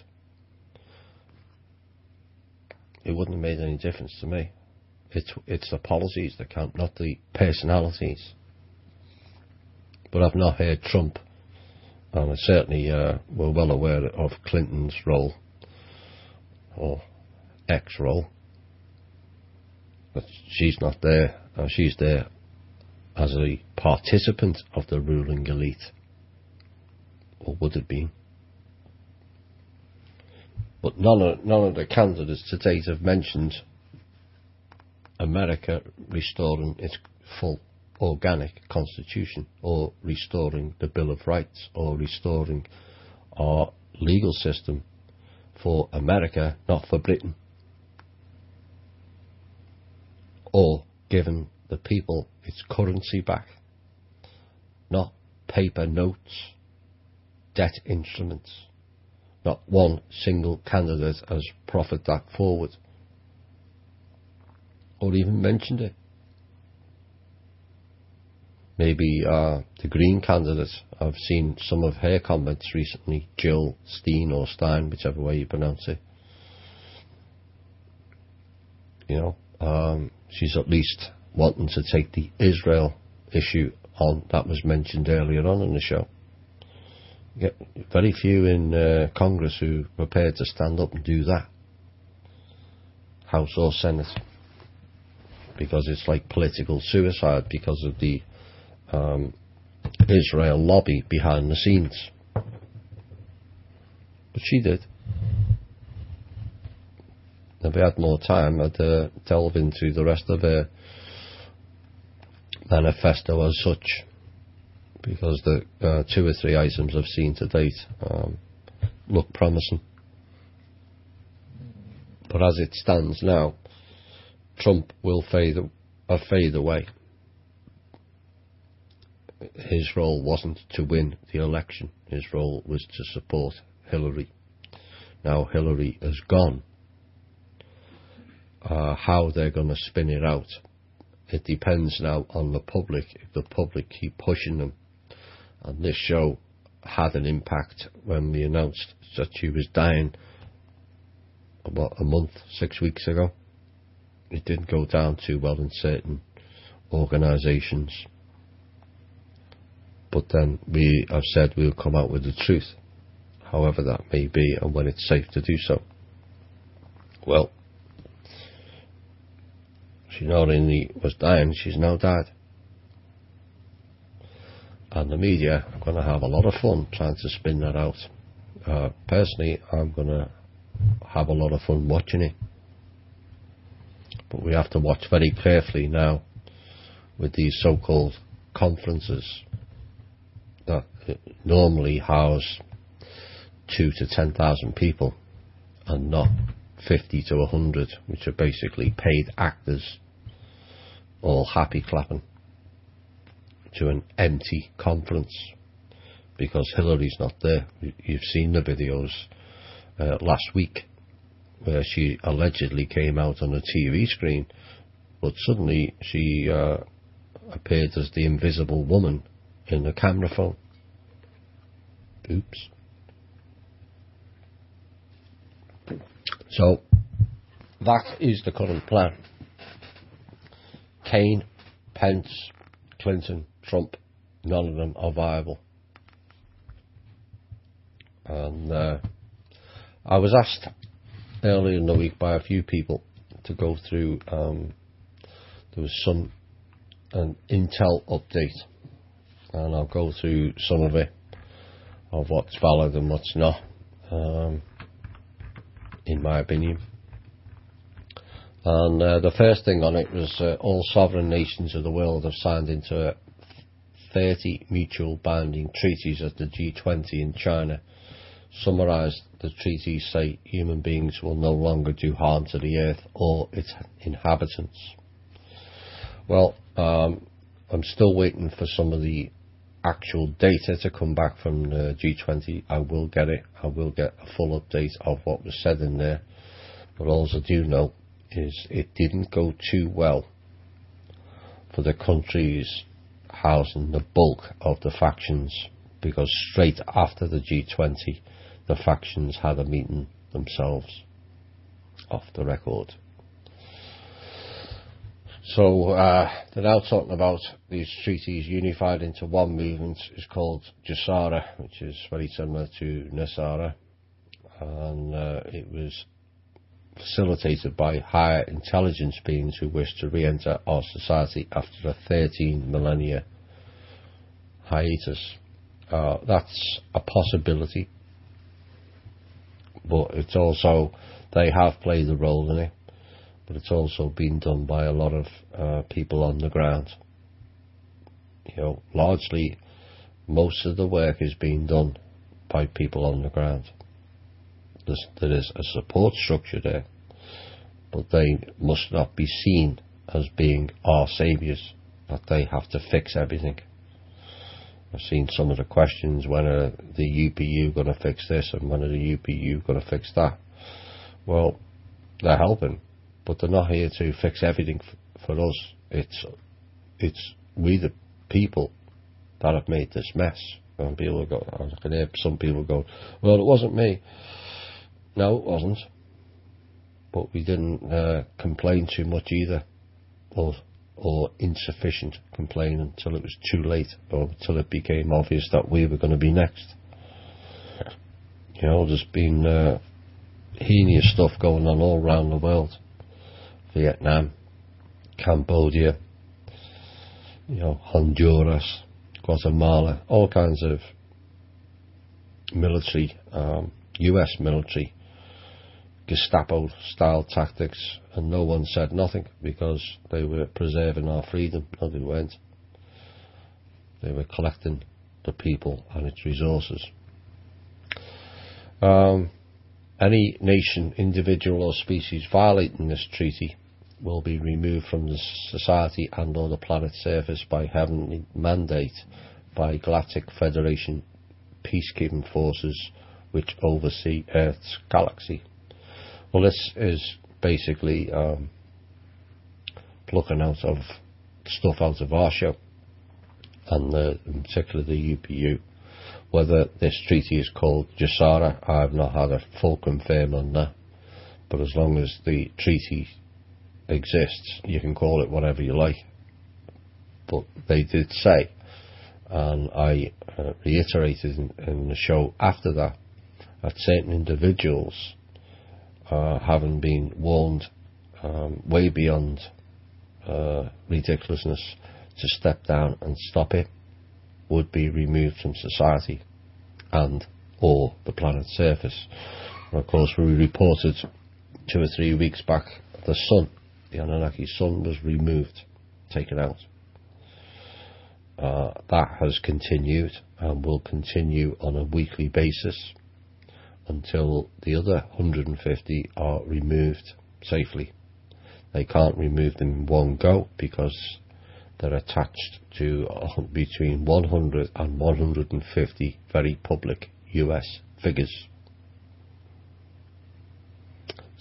it wouldn't have made any difference to me. It's the policies that count, not the personalities. But I've not heard Trump, and I certainly we're well aware of Clinton's role, or ex-role. But she's not there. She's there as a participant of the ruling elite, or would have been. But none of the candidates to date have mentioned America restoring its full organic constitution, or restoring the Bill of Rights, or restoring our legal system for America, not for Britain, or giving the people its currency back, not paper notes, debt instruments. Not one single candidate has proffered that forward, or even mentioned it. Maybe the Green candidate, I've seen some of her comments recently, Jill Stein or Stein, whichever way you pronounce it. You know, she's at least wanting to take the Israel issue on. That was mentioned earlier on in the show. Get very few in Congress who are prepared to stand up and do that, House or Senate, because it's like political suicide because of the Israel lobby behind the scenes. But she did. If we had more time, I'd delve into the rest of her manifesto as such, because the 2 or 3 items I've seen to date look promising. But as it stands now, Trump will fade away. His role wasn't to win the election. His role was to support Hillary. Now Hillary is gone. How they're going to spin it out, it depends now on the public. If the public keep pushing them, and this show had an impact when we announced that she was dying about a month, 6 weeks ago. It didn't go down too well in certain organisations. But then we have said we'll come out with the truth, however that may be, and when it's safe to do so. Well, she not only was dying, she's now died. And the media are going to have a lot of fun trying to spin that out. Personally, I'm going to have a lot of fun watching it. But we have to watch very carefully now with these so-called conferences that normally house 2 to 10,000 people, and not 50 to 100, which are basically paid actors all happy clapping to an empty conference because Hillary's not there. You've seen the videos last week where she allegedly came out on a TV screen, but suddenly she appeared as the invisible woman in the camera phone. Oops. So that is the current plan. Kane, Pence, Clinton, Trump, none of them are viable. And I was asked earlier in the week by a few people to go through, there was an intel update, and I'll go through some of it, of what's valid and what's not, in my opinion. And the first thing on it was all sovereign nations of the world have signed into 30 mutual binding treaties at the G20 in China. Summarised, the treaties say human beings will no longer do harm to the earth or its inhabitants. Well, I'm still waiting for some of the actual data to come back from the G20. I will get it. I will get a full update of what was said in there. But all I do know is it didn't go too well for the countries housing the bulk of the factions, because straight after the G20 the factions had a meeting themselves, off the record. So they're now talking about these treaties unified into one movement is called GEOSARA, which is very similar to NESARA, and it was facilitated by higher intelligence beings who wish to re-enter our society after a 13 millennia hiatus. That's a possibility, but it's also, they have played a role in it, but it's also been done by a lot of people on the ground. You know, largely most of the work is being done by people on the ground. There is a support structure there, but they must not be seen as being our saviours, that they have to fix everything. I've seen some of the questions, when are the UPU going to fix this and when are the UPU going to fix that? Well, they're helping, but they're not here to fix everything for us. It's we the people that have made this mess. And people go, I can hear some people go, well, it wasn't me. No, it wasn't. But we didn't complain too much either, or insufficient complaint until it was too late, or until it became obvious that we were going to be next. You know, there's been heinous stuff going on all around the world. Vietnam, Cambodia, you know, Honduras, Guatemala, all kinds of military, US military, Gestapo-style tactics, and no one said nothing because they were preserving our freedom. No, they weren't. They were collecting the people and its resources. Any nation, individual or species violating this treaty will be removed from the society and or the planet's surface by heavenly mandate by Galactic Federation peacekeeping forces which oversee Earth's galaxy. Well, this is basically plucking out of stuff out of our show, and in particular the UPU. Whether this treaty is called GEOSARA, I've not had a full confirm on that, but as long as the treaty exists, you can call it whatever you like. But they did say, and I reiterated in the show after that certain individuals, having been warned way beyond ridiculousness to step down and stop it, would be removed from society and or the planet's surface. And of course, we reported 2 or 3 weeks back the sun, the Anunnaki sun, was removed, taken out. That has continued and will continue on a weekly basis until the other 150 are removed safely. They can't remove them in one go because they're attached to between 100 and 150 very public US figures.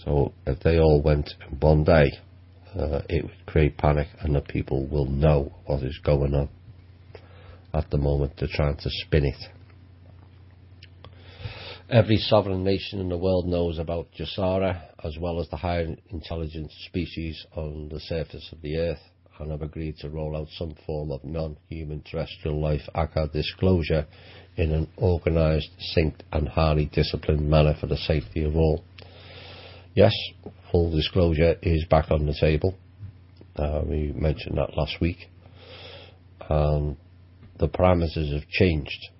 So if they all went in one day, it would create panic, and the people will know what is going on. At the moment, they're trying to spin it. Every sovereign nation in the world knows about GEOSARA, as well as the higher intelligence species on the surface of the Earth, and have agreed to roll out some form of non-human terrestrial life ACA disclosure in an organised, synced and highly disciplined manner for the safety of all. Yes, full disclosure is back on the table. We mentioned that last week. The parameters have changed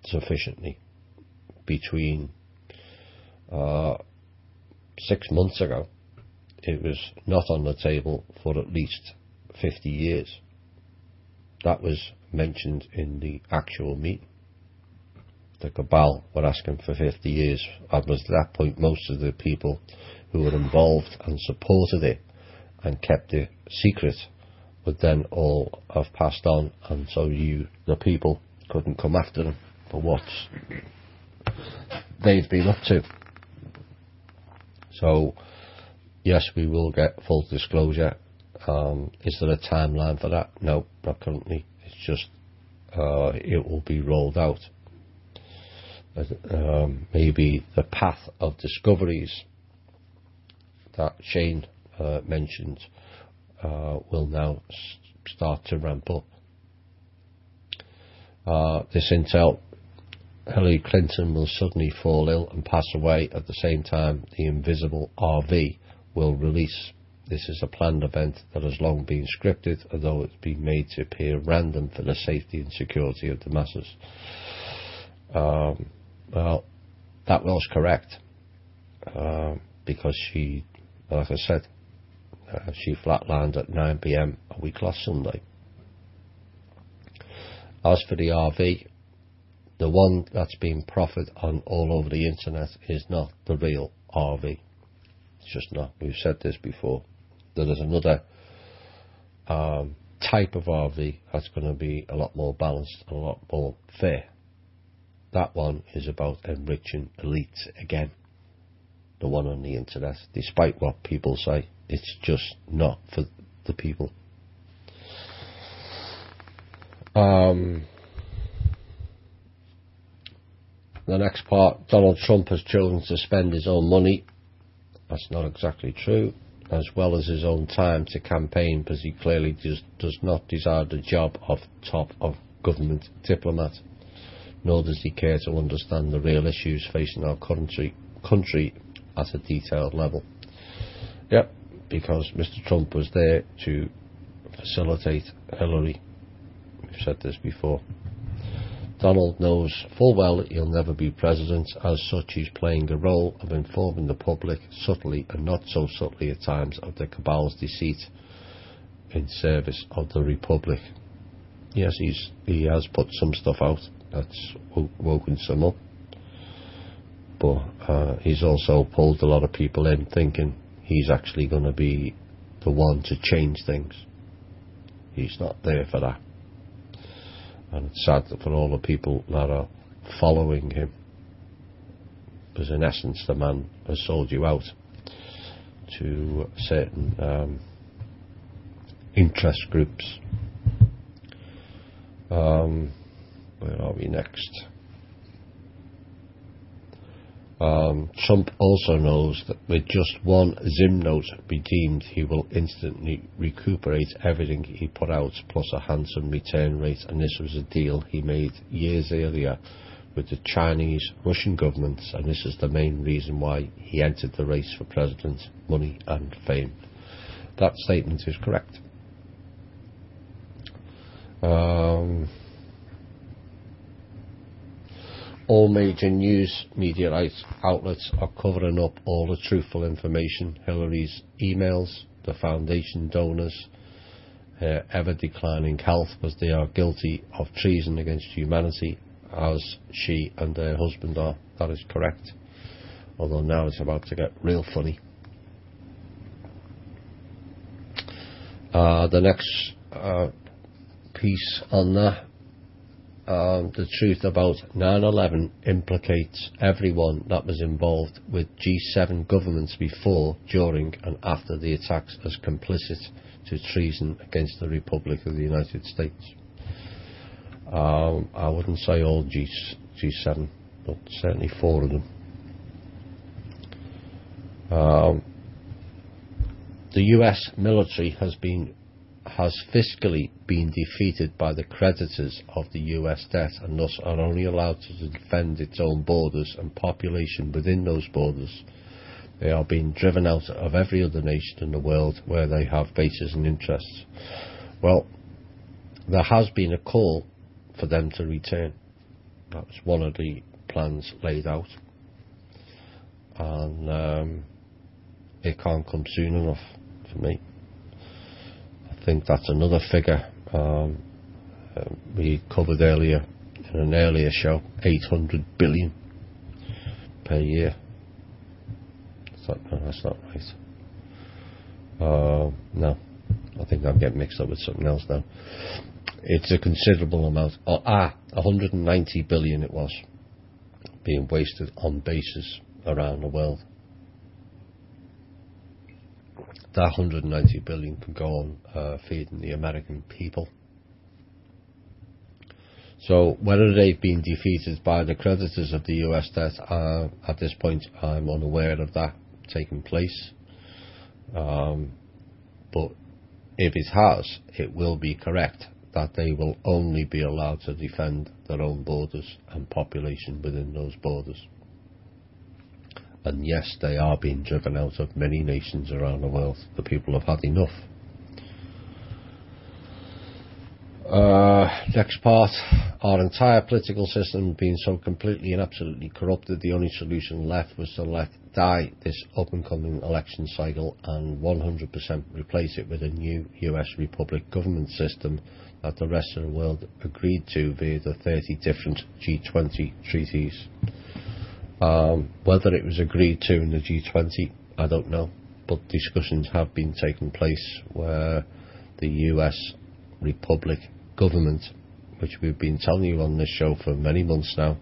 sufficiently between 6 months ago. It was not on the table for at least 50 years. That was mentioned in the actual meeting. The cabal were asking for 50 years. At that point, most of the people who were involved and supported it and kept it secret would then all have passed on, and so you, the people, couldn't come after them for what they've been up to. So yes, we will get full disclosure. Is there a timeline for that? No, not currently. It's just it will be rolled out. Maybe the path of discoveries that Shane mentioned will now start to ramp up. This intel, Hilary Clinton will suddenly fall ill and pass away at the same time the invisible RV will release. This is a planned event that has long been scripted, although it's been made to appear random for the safety and security of the masses. Well, that was correct, because she, like I said, she flatlined at 9 PM a week last Sunday. As for the RV, the one that's been proffered on all over the internet is not the real RV. It's just not. We've said this before. There is another type of RV that's going to be a lot more balanced and a lot more fair. That one is about enriching elites again. The one on the internet, despite what people say, it's just not for the people. The next part, Donald Trump has chosen to spend his own money. That's not exactly true. As well as his own time to campaign, because he clearly does not desire the job of top of government diplomat, nor does he care to understand the real issues facing our country at a detailed level. Yep, because Mr. Trump was there to facilitate Hillary. We've said this before. Donald knows full well that he'll never be president. As such, he's playing the role of informing the public, subtly and not so subtly at times, of the cabal's deceit in service of the Republic. Yes, he has put some stuff out that's woken some up, but he's also pulled a lot of people in thinking he's actually going to be the one to change things. He's not there for that. And it's sad for all the people that are following him, because in essence the man has sold you out to certain interest groups. Where are we next? Trump also knows that with just one Zim note redeemed, he will instantly recuperate everything he put out, plus a handsome return rate, and this was a deal he made years earlier with the Chinese, Russian governments, and this is the main reason why he entered the race for president: money and fame. That statement is correct. All major news media outlets are covering up all the truthful information. Hillary's emails, the foundation donors, her ever-declining health, because they are guilty of treason against humanity, as she and her husband are. That is correct. Although now it's about to get real funny. The next piece on that. The truth about 9/11 implicates everyone that was involved with G7 governments before, during and after the attacks as complicit to treason against the Republic of the United States. I wouldn't say all G7, but certainly 4 of them. The US military has fiscally been defeated by the creditors of the US debt, and thus are only allowed to defend its own borders and population within those borders. They are being driven out of every other nation in the world where they have bases and interests. Well, there has been a call for them to return. That's one of the plans laid out, and it can't come soon enough for me. I think that's another figure we covered earlier in an earlier show, 800 billion per year. No, that's not right. No, I think I'm getting mixed up with something else now. It's a considerable amount. 190 billion it was being wasted on bases around the world. That 190 billion can go on feeding the American people. So whether they've been defeated by the creditors of the US debt, at this point I'm unaware of that taking place. But if it has, it will be correct that they will only be allowed to defend their own borders and population within those borders. And yes, they are being driven out of many nations around the world. The people have had enough. Next part, our entire political system being so completely and absolutely corrupted, the only solution left was to let die this up-and-coming election cycle and 100% replace it with a new US Republic government system that the rest of the world agreed to via the 30 different G20 treaties. Whether it was agreed to in the G20, I don't know, but discussions have been taking place where the US Republic government, which we've been telling you on this show for many months now,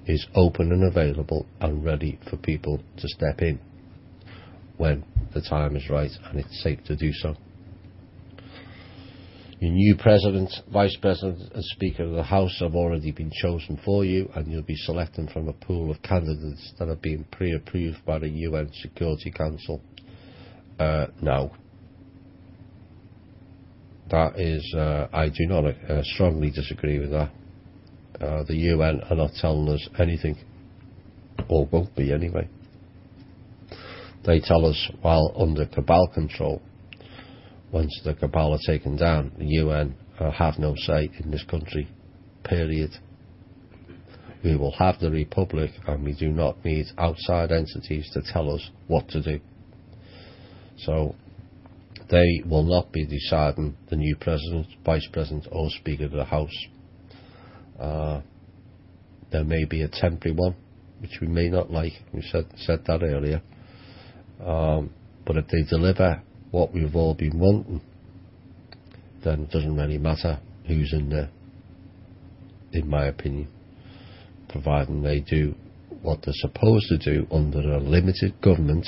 is open and available and ready for people to step in when the time is right and it's safe to do so. Your new President, Vice President and Speaker of the House have already been chosen for you, and you'll be selecting from a pool of candidates that have been pre-approved by the UN Security Council. No. That is, I do not strongly disagree with that. The UN are not telling us anything, or won't be anyway. They tell us while under cabal control. Once the cabal are taken down, the UN have no say in this country, period. We will have the Republic, and we do not need outside entities to tell us what to do. So they will not be deciding the new President, Vice President or Speaker of the House. There may be a temporary one, which we may not like. We said that earlier. But if they deliver what we've all been wanting, then it doesn't really matter who's in there, in my opinion, providing they do what they're supposed to do under a limited government,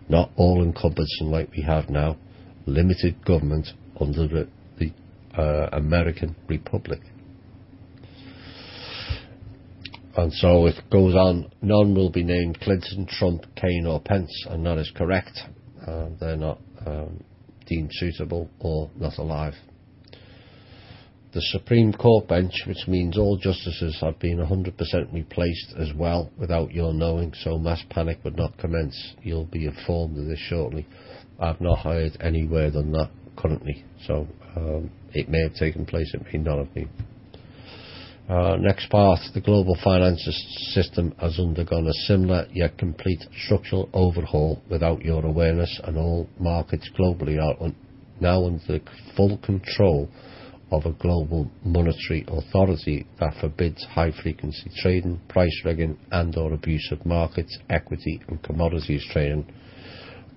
not all-encompassing like we have now, limited government under the American Republic. And so it goes on, none will be named Clinton, Trump, Kane or Pence, and that is correct. They're not deemed suitable or not alive. The Supreme Court bench, which means all justices have been 100% replaced as well without your knowing, so mass panic would not commence. You'll be informed of this shortly. I've not heard any word on that currently, so it may have taken place, it may not have been. Next part, the global financial system has undergone a similar yet complete structural overhaul without your awareness, and all markets globally are now under the full control of a global monetary authority that forbids high-frequency trading, price rigging and or abuse of markets, equity and commodities trading,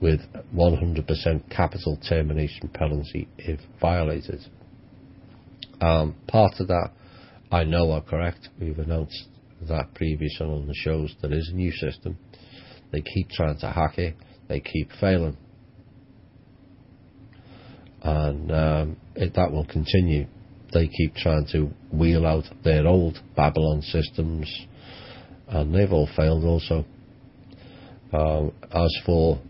with 100% capital termination penalty if violated. Part of that I know are correct. We've announced that previously on the shows. There is a new system. They keep trying to hack it. They keep failing. And that will continue. They keep trying to wheel out their old Babylon systems, and they've all failed also. As for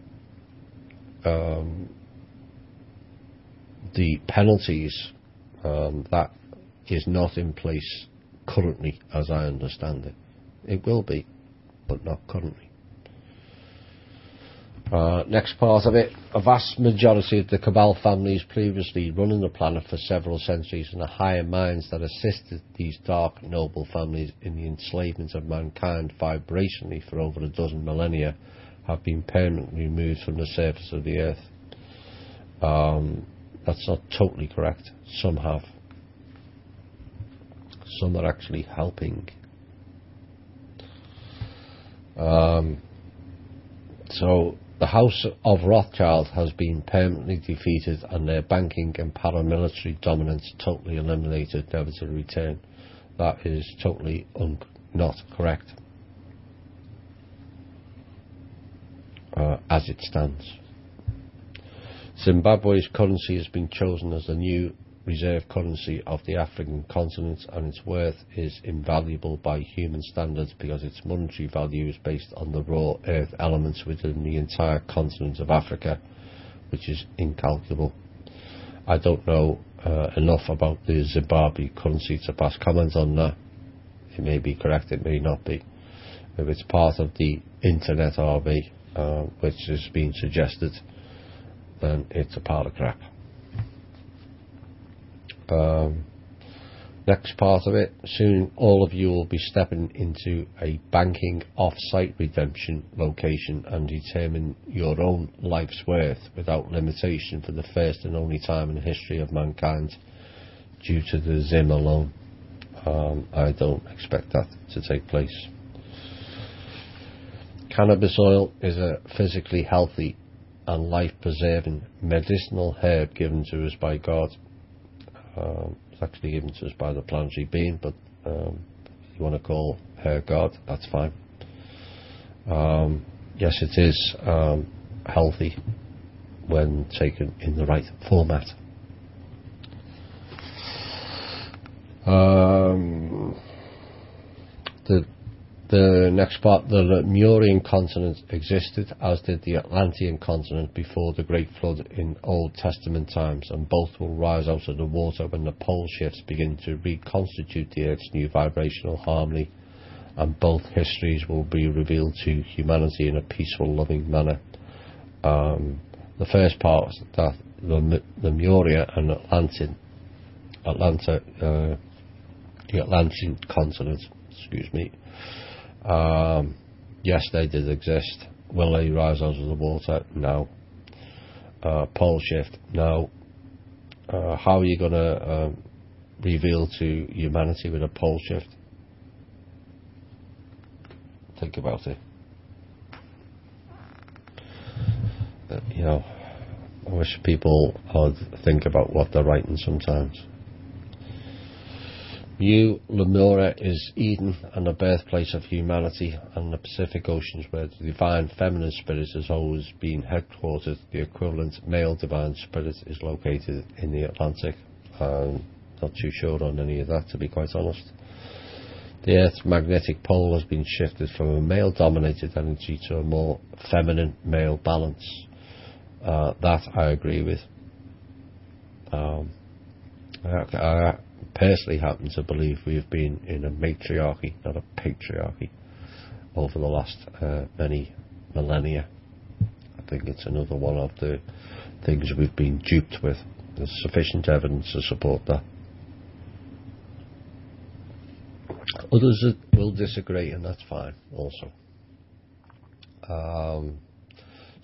the penalties, that is not in place currently, as I understand it. It will be, but not currently. Next part of it, a vast majority of the cabal families previously running the planet for several centuries, and the higher minds that assisted these dark, noble families in the enslavement of mankind vibrationally for over a dozen millennia, have been permanently removed from the surface of the earth. That's not totally correct. Some have. Some are actually helping. So the House of Rothschild has been permanently defeated and their banking and paramilitary dominance totally eliminated, never to return. That is totally not correct as it stands. Zimbabwe's currency has been chosen as the new reserve currency of the African continent, and its worth is invaluable by human standards because its monetary value is based on the raw earth elements within the entire continent of Africa, which is incalculable. I don't know enough about the Zimbabwe currency to pass comment on that. It may be correct, it may not be. If it's part of the internet army, which has been suggested, then it's a pile of crap. Next part of it, soon all of you will be stepping into a banking off-site redemption location and determine your own life's worth without limitation for the first and only time in the history of mankind due to the Zim alone. I don't expect that to take place. Cannabis oil is a physically healthy and life-preserving medicinal herb given to us by God. It's actually given to us by the planetary being, but if you want to call her God, that's fine. Yes, it is healthy when taken in the right format. The next part, the Lemurian continent existed, as did the Atlantean continent before the Great Flood in Old Testament times, and both will rise out of the water when the pole shifts begin to reconstitute the Earth's new vibrational harmony, and both histories will be revealed to humanity in a peaceful, loving manner. The first part, that Lemuria and the Atlantean continent, yes, they did exist. Will they rise out of the water? No. Pole shift? No. How are you going to reveal to humanity with a pole shift? Think about it. I wish people would think about what they're writing sometimes. New Lemuria is Eden and the birthplace of humanity, and the Pacific Oceans, where the divine feminine spirit has always been headquartered. The equivalent male divine spirit is located in the Atlantic. I'm not too sure on any of that, to be quite honest. The Earth's magnetic pole has been shifted from a male-dominated energy to a more feminine male balance. That I agree with. I personally happen to believe we have been in a matriarchy, not a patriarchy, over the last many millennia. I think it's another one of the things we've been duped with. There's sufficient evidence to support that. Others will disagree, and that's fine also.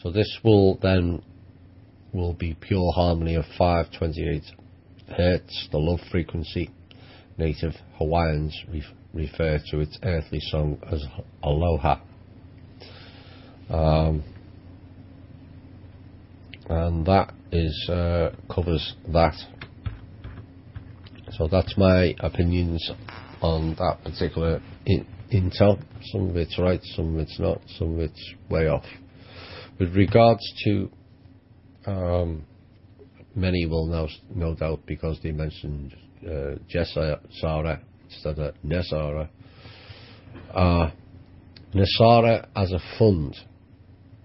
So this will be pure harmony of 528 Hertz, the love frequency. Native Hawaiians refer to its earthly song as aloha. And that is covers that. So that's my opinions on that particular intel. Some of it's right, some of it's not, some of it's way off. With regards to many will know, no doubt, because they mentioned NESARA instead of NESARA. NESARA as a fund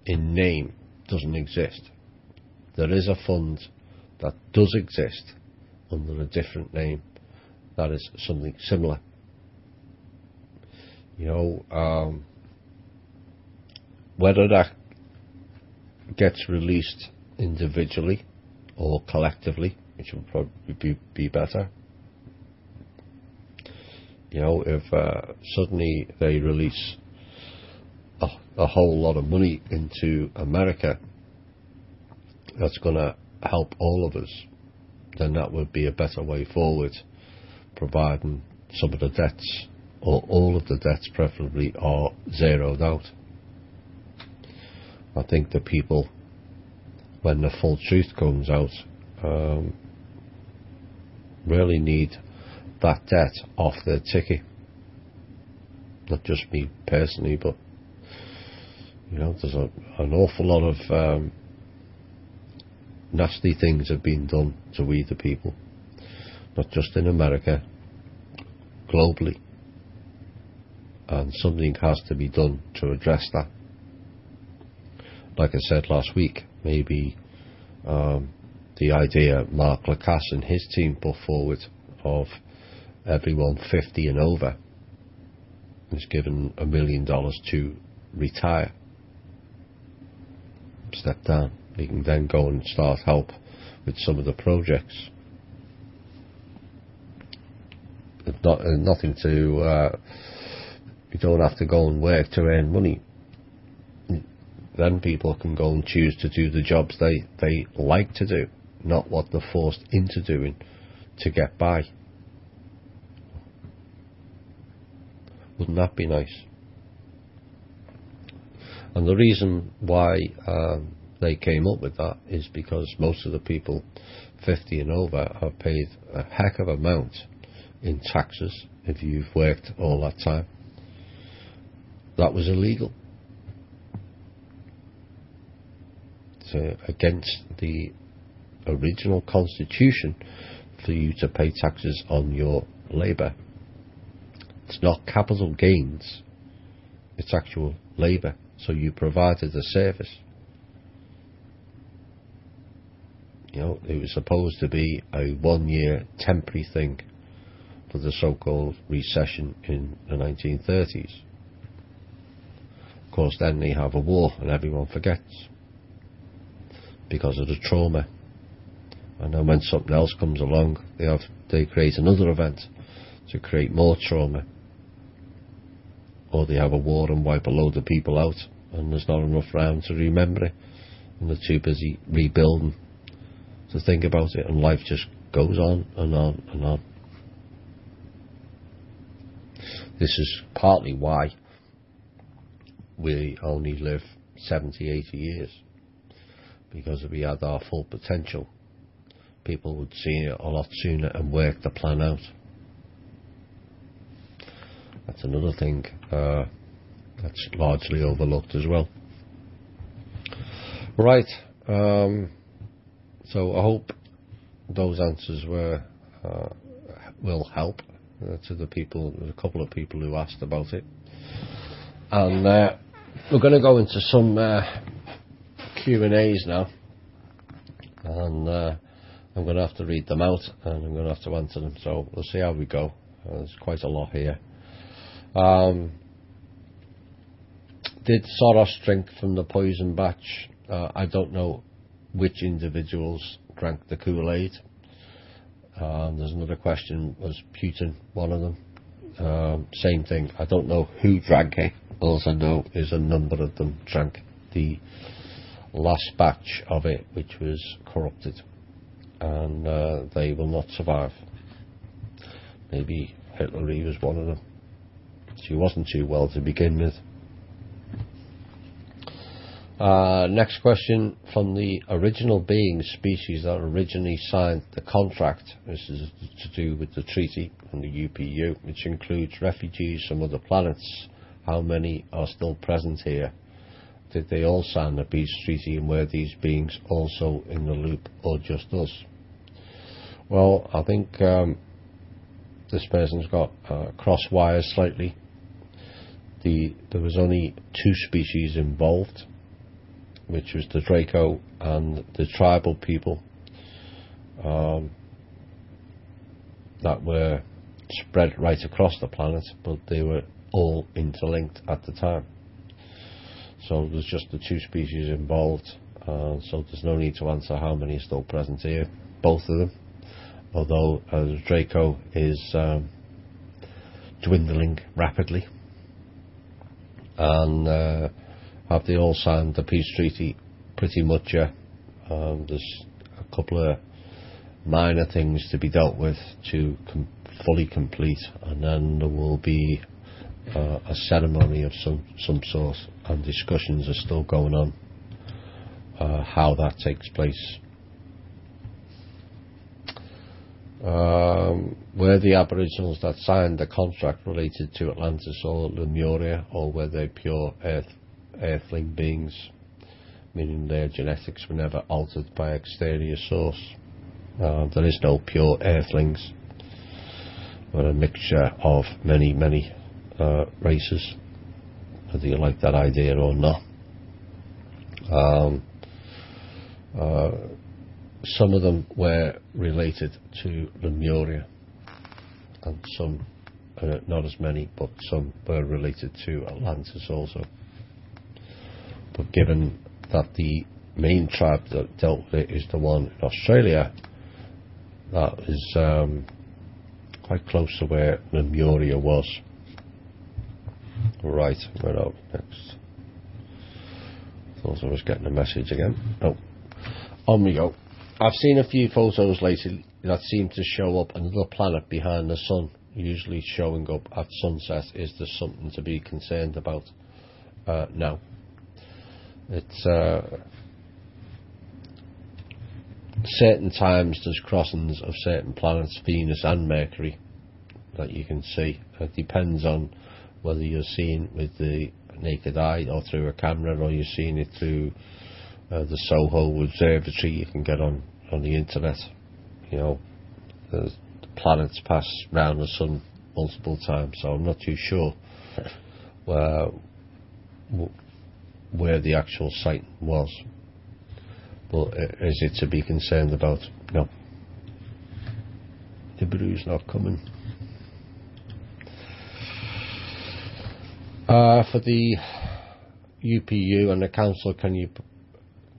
in name doesn't exist. There is a fund that does exist under a different name that is something similar. Whether that gets released individually or collectively, which would probably be better. If suddenly they release a whole lot of money into America that's going to help all of us, then that would be a better way forward, providing some of the debts, or all of the debts preferably, are zeroed out. I think the people, when the full truth comes out, really need that debt off their ticket. Not just me personally, but there's an awful lot of nasty things have been done to we the people, not just in America, globally, and something has to be done to address that. Like I said last week, maybe the idea Mark Lacasse and his team put forward of everyone 50 and over is given $1 million to retire, step down. He can then go and start help with some of the projects. Nothing to you don't have to go and work to earn money. Then people can go and choose to do the jobs they like to do, not what they're forced into doing to get by. Wouldn't that be nice? And the reason why they came up with that is because most of the people 50 and over have paid a heck of amount in taxes if you've worked all that time. That was illegal. It's against the original constitution for you to pay taxes on your labour. It's not capital gains, it's actual labour. So you provided a service. You know, it was supposed to be a 1-year temporary thing for the so-called recession in the 1930s. Of course, then they have a war and everyone forgets because of the trauma. And then when something else comes along, they create another event to create more trauma. Or they have a war and wipe a load of people out, and there's not enough round to remember it, and they're too busy rebuilding to think about it, and life just goes on and on and on. This is partly why we only live 70, 80 years, because if we had our full potential, people would see it a lot sooner and work the plan out. That's another thing that's largely overlooked as well. Right, so I hope those answers will help to the people. There's a couple of people who asked about it, and we're going to go into some Q&As now, and I'm going to have to read them out, and I'm going to have to answer them. So we'll see how we go. There's quite a lot here. Did Soros drink from the poison batch? I don't know which individuals drank the Kool-Aid. There's another question, was Putin one of them? Same thing, I don't know who drank it. All I know is a number of them drank the last batch of it, which was corrupted, and they will not survive. Maybe Hilary was one of them. She wasn't too well to begin with. Next question, from the original being species that originally signed the contract, this is to do with the treaty and the UPU, which includes refugees from other planets, how many are still present here? Did they all sign the peace treaty, and were these beings also in the loop, or just us? Well, I think this person's got cross wires slightly. There was only 2 species involved, which was the Draco and the tribal people that were spread right across the planet, but they were all interlinked at the time. So there's just the 2 species involved, so there's no need to answer how many are still present here. Both of them, although Draco is dwindling rapidly. And have they all signed the peace treaty? Pretty much, yeah. There's a couple of minor things to be dealt with to fully complete, and then there will be a ceremony of some sort, and discussions are still going on how that takes place. Were the Aboriginals that signed the contract related to Atlantis or Lemuria, or were they pure earthling beings, meaning their genetics were never altered by exterior source? There is no pure earthlings, but a mixture of many races, whether you like that idea or not. some of them were related to Lemuria, and some, not as many, but some were related to Atlantis also. But given that the main tribe that dealt with it is the one in Australia, that is quite close to where Lemuria was. Right, where out next? Thought I was getting a message again. Oh, on we go. I've seen a few photos lately that seem to show up another planet behind the sun, usually showing up at sunset. Is there something to be concerned about? No. It's certain times there's crossings of certain planets, Venus and Mercury, that you can see. It depends on whether you're seeing with the naked eye or through a camera, or you're seeing it through the Soho Observatory you can get on the internet. You know, the planets pass round the sun multiple times, so I'm not too sure where the actual sighting was. But is it to be concerned about? No. The Nibiru's not coming. For the UPU and the council, can you,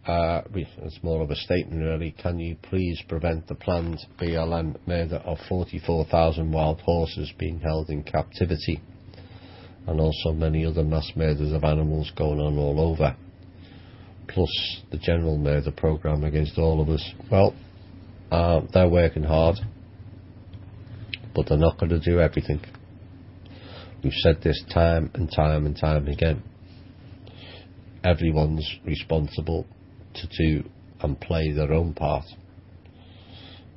it's more of a statement really, can you please prevent the planned BLM murder of 44,000 wild horses being held in captivity, and also many other mass murders of animals going on all over, plus the general murder programme against all of us? Well, they're working hard, but they're not going to do everything. We've said this time and time and time again. Everyone's responsible to do and play their own part.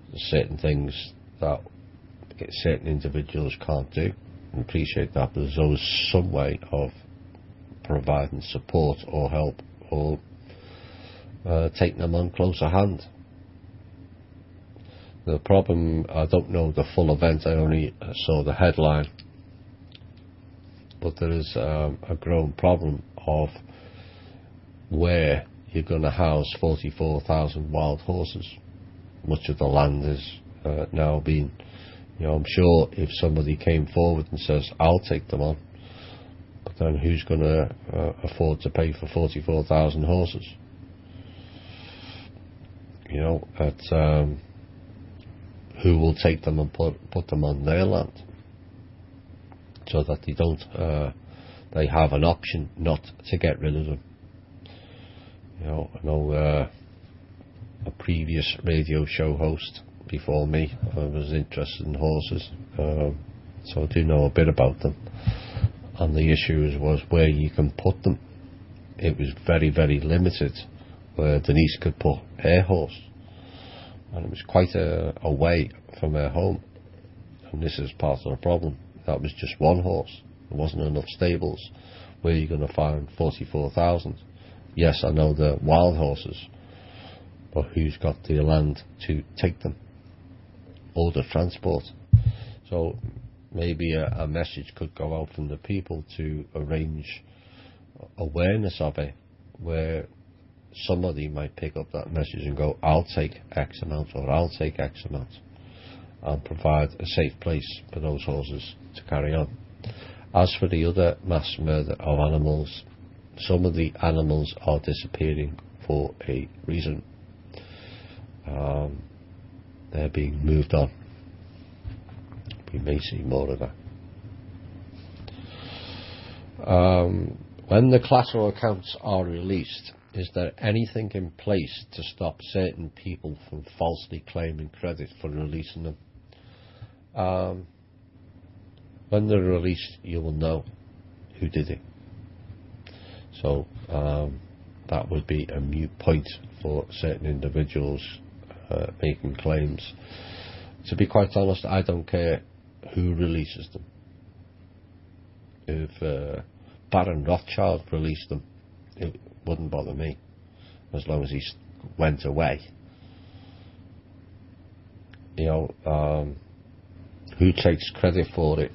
There's certain things that certain individuals can't do. I appreciate that, but there's always some way of providing support or help, or taking them on closer hand. The problem, I don't know the full event, I only saw the headline, but there is a growing problem of where you're going to house 44,000 wild horses. Much of the land is now being, I'm sure if somebody came forward and says, I'll take them on, but then who's going to afford to pay for 44,000 horses? Who will take them and put them on their land, so that they don't, they have an option not to get rid of them. I know a previous radio show host before me was interested in horses, so I do know a bit about them. And the issue was where you can put them. It was very, very limited where Denise could put her horse, and it was quite a way from her home. And this is part of the problem. That was just one horse. There wasn't enough stables. Where are you going to find 44,000? Yes, I know they're wild horses, but who's got the land to take them or the transport? So maybe a message could go out from the people to arrange awareness of it, where somebody might pick up that message and go, I'll take X amount, or I'll take X amount, and provide a safe place for those horses to carry on. As for the other mass murder of animals, some of the animals are disappearing for a reason. They're being moved on. We may see more of that. When the collateral accounts are released, is there anything in place to stop certain people from falsely claiming credit for releasing them? When they're released, you will know who did it. So that would be a moot point for certain individuals making claims. To be quite honest, I don't care who releases them. If Baron Rothschild released them, it wouldn't bother me, as long as he went away. Who takes credit for it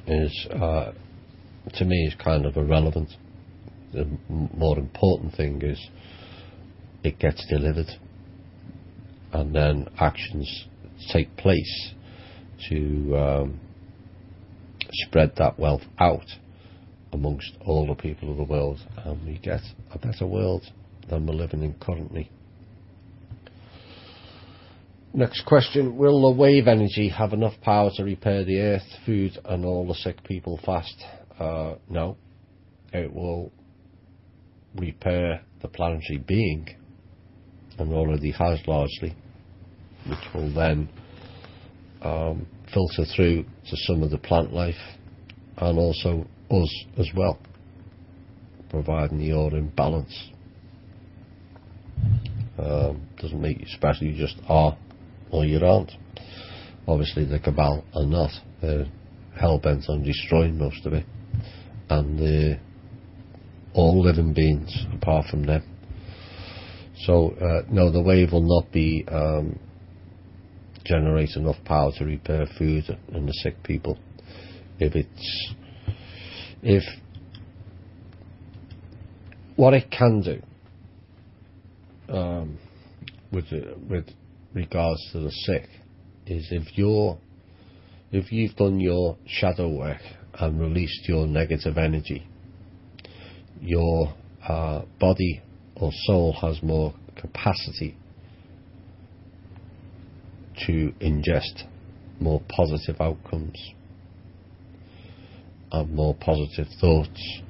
is, to me, is kind of irrelevant. The more important thing is it gets delivered. and then actions take place to spread that wealth out amongst all the people of the world, and we get a better world than we're living in currently. Next question: will the wave energy have enough power to repair the earth, food and all the sick people fast? No. It will repair the planetary being, and already has largely, which will then filter through to some of the plant life and also us as well, providing you're in balance. Doesn't make you special, you just are or you aren't. Obviously the cabal are not. They're hell-bent on destroying most of it, and all living beings apart from them. So no, the wave will not be generate enough power to repair food and the sick people. If what it can do with regards to the sick is if you've done your shadow work and released your negative energy, your body or soul has more capacity to ingest more positive outcomes and more positive thoughts.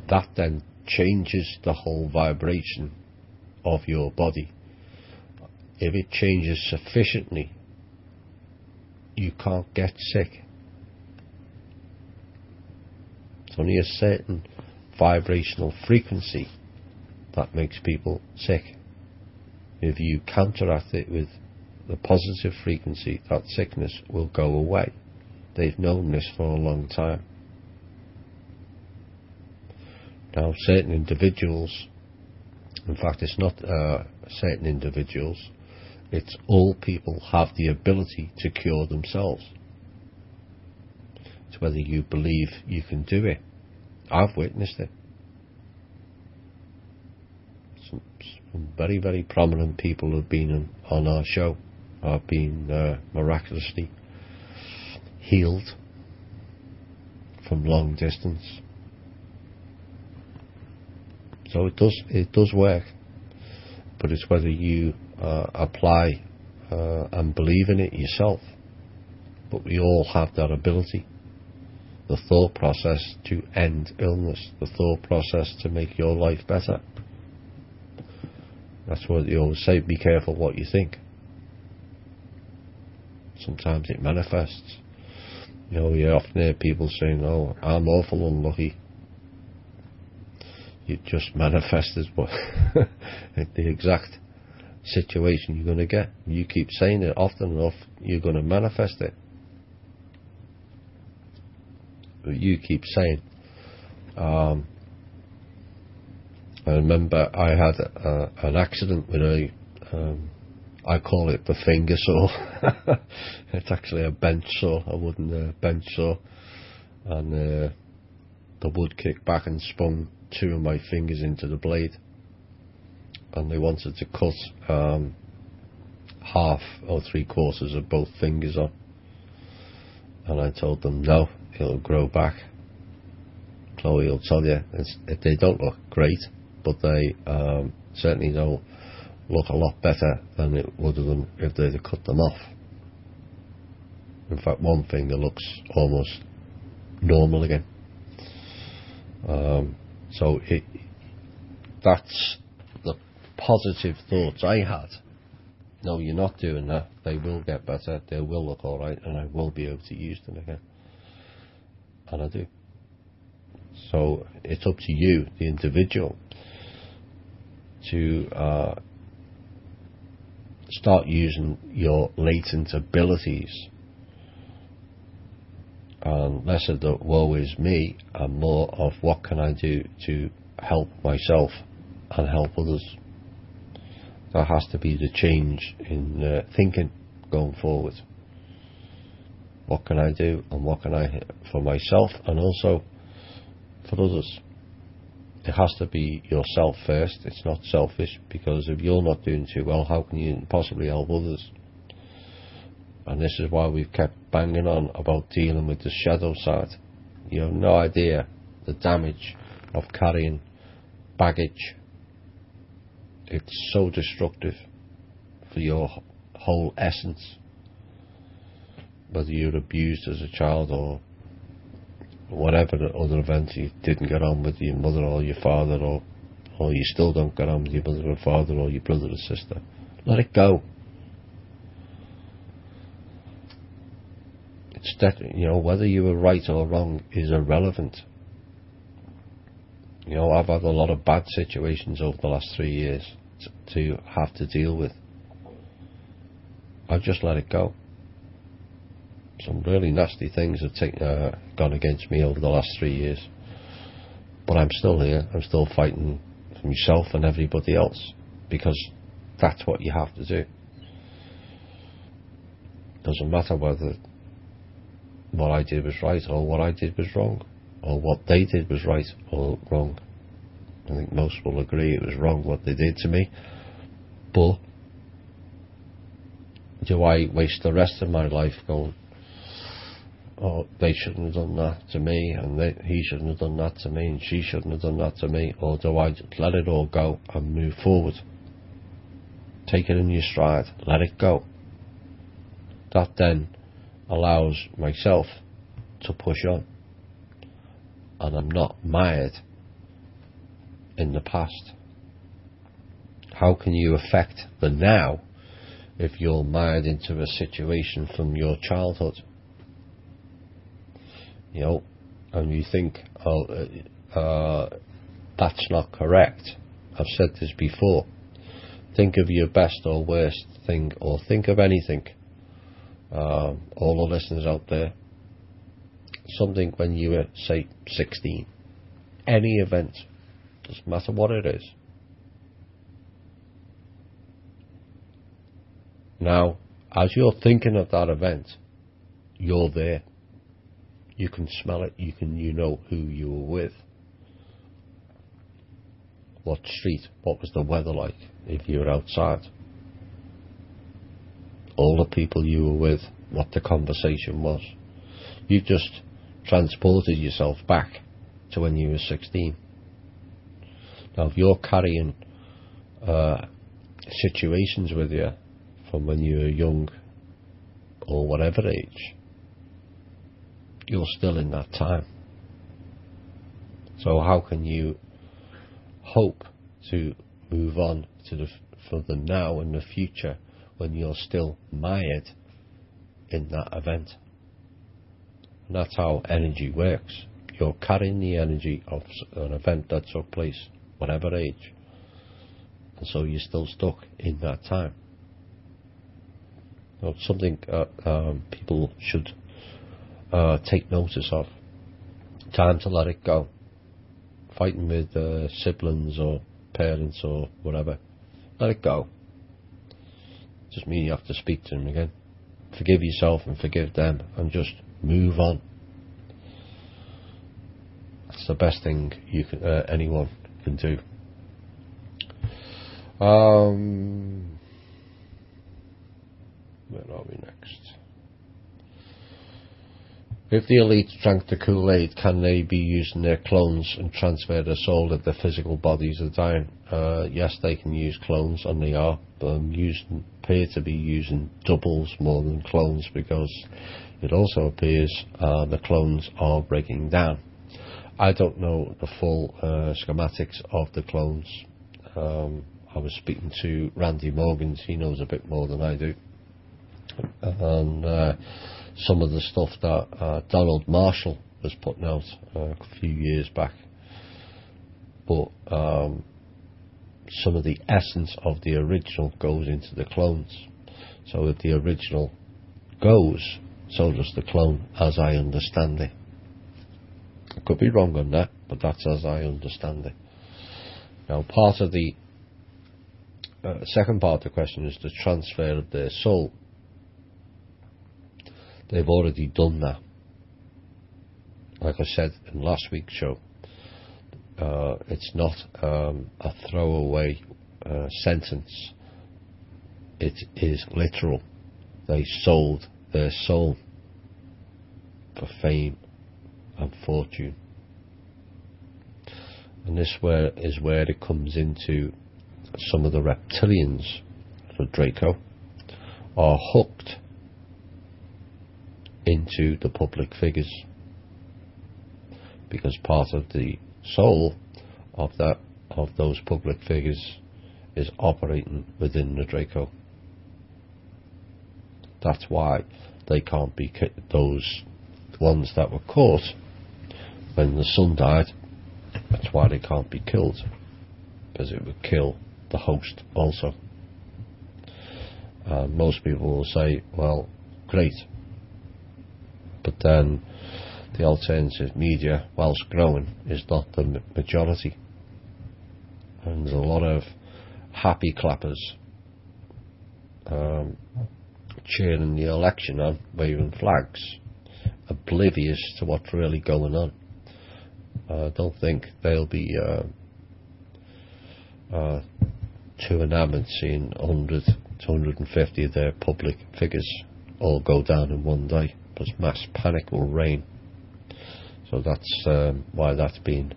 That then changes the whole vibration of your body. If it changes sufficiently, you can't get sick. It's only a certain vibrational frequency that makes people sick. If you counteract it with the positive frequency, that sickness will go away. They've known this for a long time. Now, certain individuals, in fact it's not certain individuals, it's all people have the ability to cure themselves. It's whether you believe you can do it. I've witnessed it. Some very, very prominent people have been on our show, have been miraculously healed from long distance. So it does work, but it's whether you apply and believe in it yourself. But we all have that ability. The thought process to end illness, the thought process to make your life better. That's what you always say, be careful what you think. Sometimes it manifests. You know, you often hear people saying, oh, I'm awful unlucky. You just manifested what the exact situation you're going to get. You keep saying it often enough, you're going to manifest it. You keep saying. I remember I had an accident with I call it the finger saw. It's actually a bench saw, a wooden bench saw, and the wood kicked back and spun two of my fingers into the blade, and they wanted to cut half or 3/4 of both fingers on, and I told them no, it'll grow back. Chloe will tell you they don't look great, but they certainly don't look a lot better than it would have done if they'd have cut them off. In fact, one finger looks almost normal again. So that's the positive thoughts I had. No, you're not doing that. They will get better. They will look all right, and I will be able to use them again. And I do. So it's up to you, the individual, to start using your latent abilities, and less of the woe is me and more of what can I do to help myself and help others. That has to be the change in thinking going forward. What can I do, and what can I for myself and also for others? it has to be yourself first. It's not selfish, because if you're not doing too well, how can you possibly help others? And this is why we've kept banging on about dealing with the shadow side. You have no idea the damage of carrying baggage. It's so destructive for your whole essence. Whether you're abused as a child or whatever the other events, you didn't get on with your mother or your father, or you still don't get on with your mother or father or your brother or sister, let it go. It's that, whether you were right or wrong is irrelevant. I've had a lot of bad situations over the last 3 years to have to deal with. I've just let it go. Some really nasty things have gone against me over the last 3 years. But I'm still here. I'm still fighting for myself and everybody else, because that's what you have to do. Doesn't matter whether what I did was right or what I did was wrong, or what they did was right or wrong. I think most will agree it was wrong what they did to me. But do I waste the rest of my life going, oh, they shouldn't have done that to me, and he shouldn't have done that to me, and she shouldn't have done that to me? Or do I just let it all go and move forward? Take it in your stride, let it go. That then allows myself to push on, and I'm not mired in the past. How can you affect the now if you're mired into a situation from your childhood? And you think, that's not correct. I've said this before. Think of your best or worst thing, or think of anything. All the listeners out there, something when you were, say, 16. Any event, doesn't matter what it is. Now, as you're thinking of that event, you're there. You can smell it. You know who you were with. What street? What was the weather like if you were outside? All the people you were with. What the conversation was. You've just transported yourself back to when you were 16. Now, if you're carrying situations with you from when you were young or whatever age, you're still in that time. So how can you hope to move on for the now and the future when you're still mired in that event? And that's how energy works. You're carrying the energy of an event that took place, whatever age, and so you're still stuck in that time. It's something people should take notice of. Time to let it go. Fighting with siblings or parents or whatever, let it go. Just mean you have to speak to them again. Forgive yourself and forgive them, and just move on. That's the best thing anyone can do. Where are we next? If the elite drank the Kool-Aid, can they be using their clones and transfer their soul if their physical bodies are dying? Yes, they can use clones, and they are. But appear to be using doubles more than clones, because it also appears the clones are breaking down. I don't know the full schematics of the clones. I was speaking to Randy Morgans. He knows a bit more than I do. And some of the stuff that Donald Marshall was putting out a few years back. But some of the essence of the original goes into the clones. So if the original goes, so does the clone, as I understand it. I could be wrong on that, but that's as I understand it. Now, part of the second part of the question is the transfer of their soul. They've already done that. Like I said in last week's show, It's not a throwaway sentence. It is literal. They sold their soul for fame and fortune. And this is where it comes into some of the reptilians, the Draco, are hooked into the public figures, because part of the soul of those public figures is operating within the Draco. That's why they can't be those ones that were caught when the son died. That's why they can't be killed, because it would kill the host also. Most people will say, well, great, but then the alternative media, whilst growing, is not the majority, and there's a lot of happy clappers cheering the election on, waving flags, oblivious to what's really going on. I don't think they'll be too enamoured seeing 100 to 150 of their public figures all go down in one day, because mass panic will reign. So that's why that's being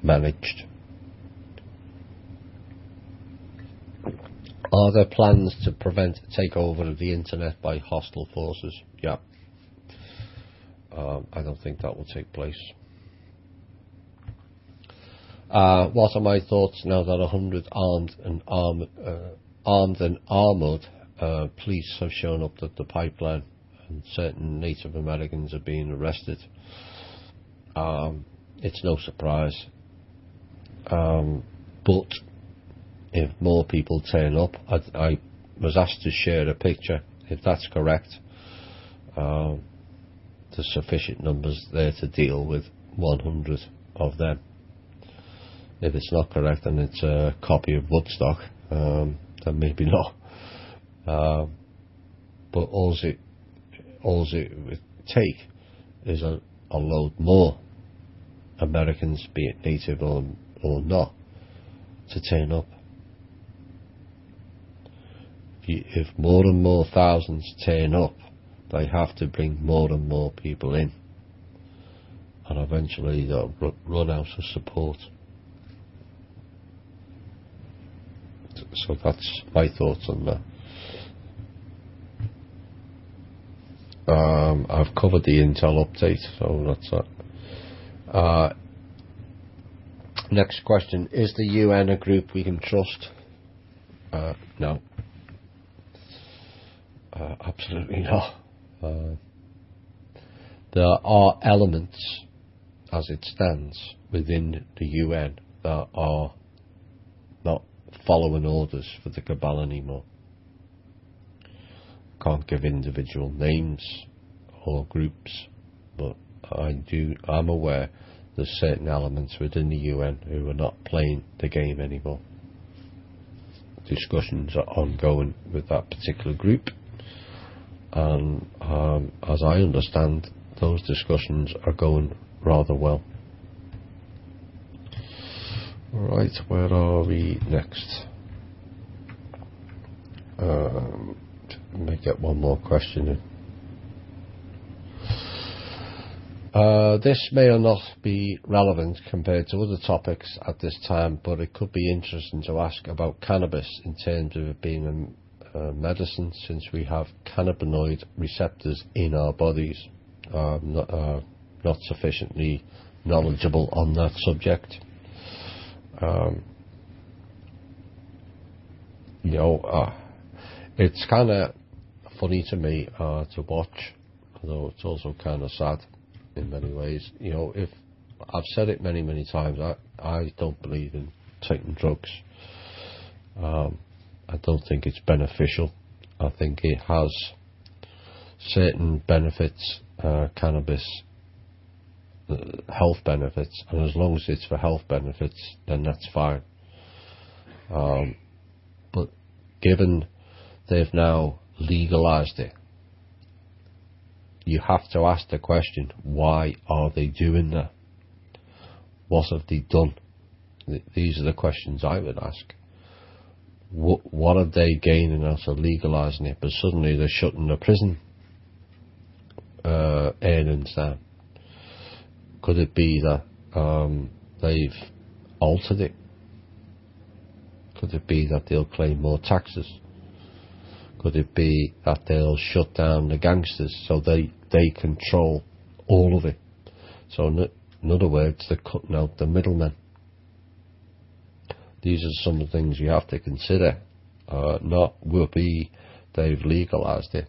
managed. Are there plans to prevent takeover of the internet by hostile forces? Yeah. I don't think that will take place. What are my thoughts now that 100 armed and armoured police have shown up at the pipeline and certain Native Americans are being arrested? It's no surprise. But if more people turn up, I was asked to share a picture. If that's correct, there's sufficient numbers there to deal with 100 of them. If it's not correct and it's a copy of Woodstock, then maybe not. But all it would take is a load more Americans, be it native or not, to turn up. If more and more thousands turn up, they have to bring more and more people in, and eventually they'll run out of support. So that's my thoughts on that. I've covered the Intel update, so that's that. Next question: is the UN a group we can trust? No. Absolutely not. There are elements, as it stands, within the UN that are not following orders for the cabal anymore. Can't give individual names or groups, but I'm aware there's certain elements within the UN who are not playing the game anymore. Discussions are ongoing with that particular group, and as I understand, those discussions are going rather well. Right, where are we next? Let me get one more question in. This may or not be relevant compared to other topics at this time, but it could be interesting to ask about cannabis in terms of it being a medicine, since we have cannabinoid receptors in our bodies. Not sufficiently knowledgeable on that subject. It's kind of funny to me to watch, although it's also kind of sad in many ways. If I've said it many times, I don't believe in taking drugs. I don't think it's beneficial. I think it has certain benefits, cannabis, health benefits, and as long as it's for health benefits, then that's fine. But given they've now legalized it, you have to ask the question, why are they doing that? what have they done? These are the questions I would ask. What are they gaining out of legalising it? But suddenly they're shutting the prison earnings down. Could it be that they've altered it? Could it be that they'll claim more taxes? Could it be that they'll shut down the gangsters so they control all of it? So in other words, they're cutting out the middlemen. These are some of the things you have to consider. Not whoopee, they've legalised it.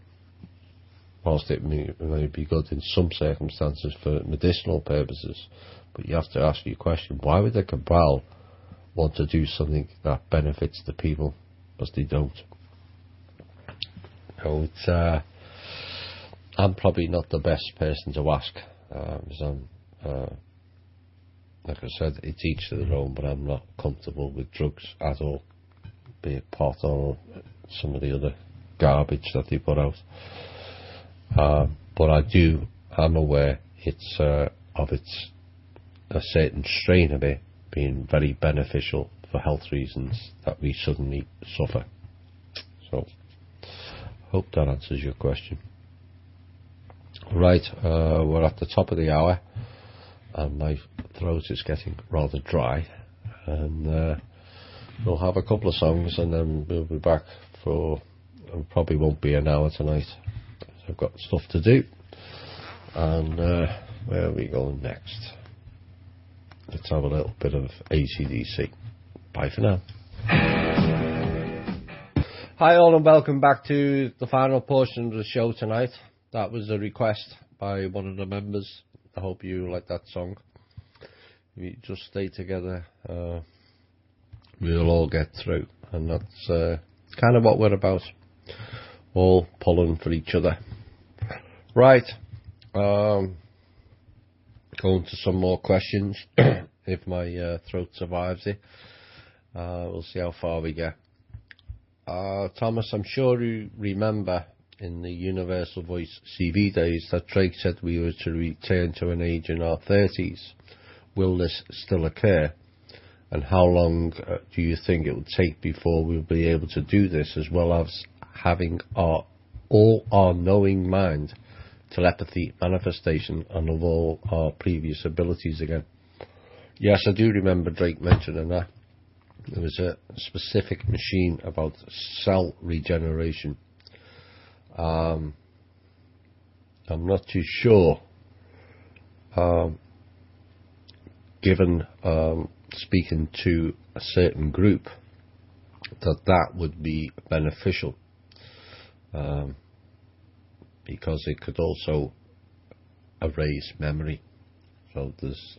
Whilst it may be good in some circumstances for medicinal purposes, but you have to ask your question, why would the cabal want to do something that benefits the people? Because they don't. So it's, I'm probably not the best person to ask, because I'm, like I said, it's each to their own, but I'm not comfortable with drugs at all, be it pot or some of the other garbage that they put out. But I'm aware of a certain strain of it being very beneficial for health reasons that we suddenly suffer. So, hope that answers your question. Right, we're at the top of the hour, and my throat is getting rather dry, and we'll have a couple of songs, and then we'll be back for, it probably won't be an hour tonight. I've got stuff to do. And where are we going next? Let's have a little bit of AC/DC. Bye for now. Hi all, and welcome back to the final portion of the show tonight. That was a request by one of the members. I hope you like that song. We just stay together, we'll all get through, and that's kind of what we're about, all pulling for each other. Right, going to some more questions. If my throat survives it, we'll see how far we get. Thomas, I'm sure you remember in the Universal Voice CV days that Drake said we were to return to an age in our 30s. Will this still occur? And how long do you think it will take before we'll be able to do this, as well as having all our knowing mind, telepathy, manifestation, and of all our previous abilities again? Yes, I do remember Drake mentioning that. There was a specific machine about cell regeneration. I'm not too sure, given speaking to a certain group, that would be beneficial, because it could also erase memory. So there's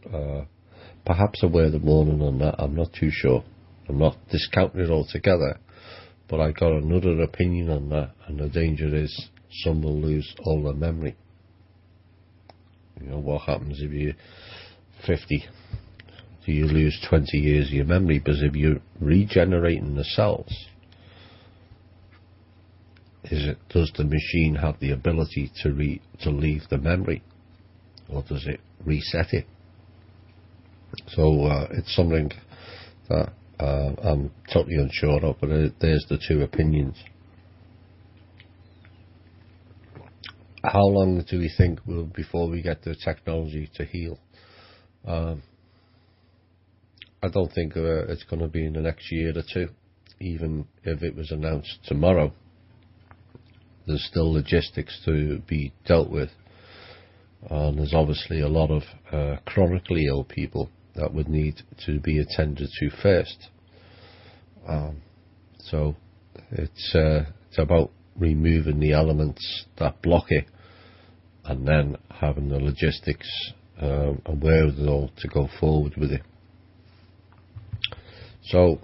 perhaps a word of warning on that. I'm not too sure. I'm not discounting it altogether, but I got another opinion on that, and the danger is some will lose all their memory. You know, what happens if you're 50? Do you lose 20 years of your memory? Because if you're regenerating the cells, does the machine have the ability to leave the memory, or does it reset it? So it's something that I'm totally unsure of, but there's the two opinions. How long do we think before we get the technology to heal? I don't think it's going to be in the next year or two. Even if it was announced tomorrow, there's still logistics to be dealt with, and there's obviously a lot of chronically ill people that would need to be attended to first. So it's about removing the elements that block it, and then having the logistics and wherewithal to go forward with it. So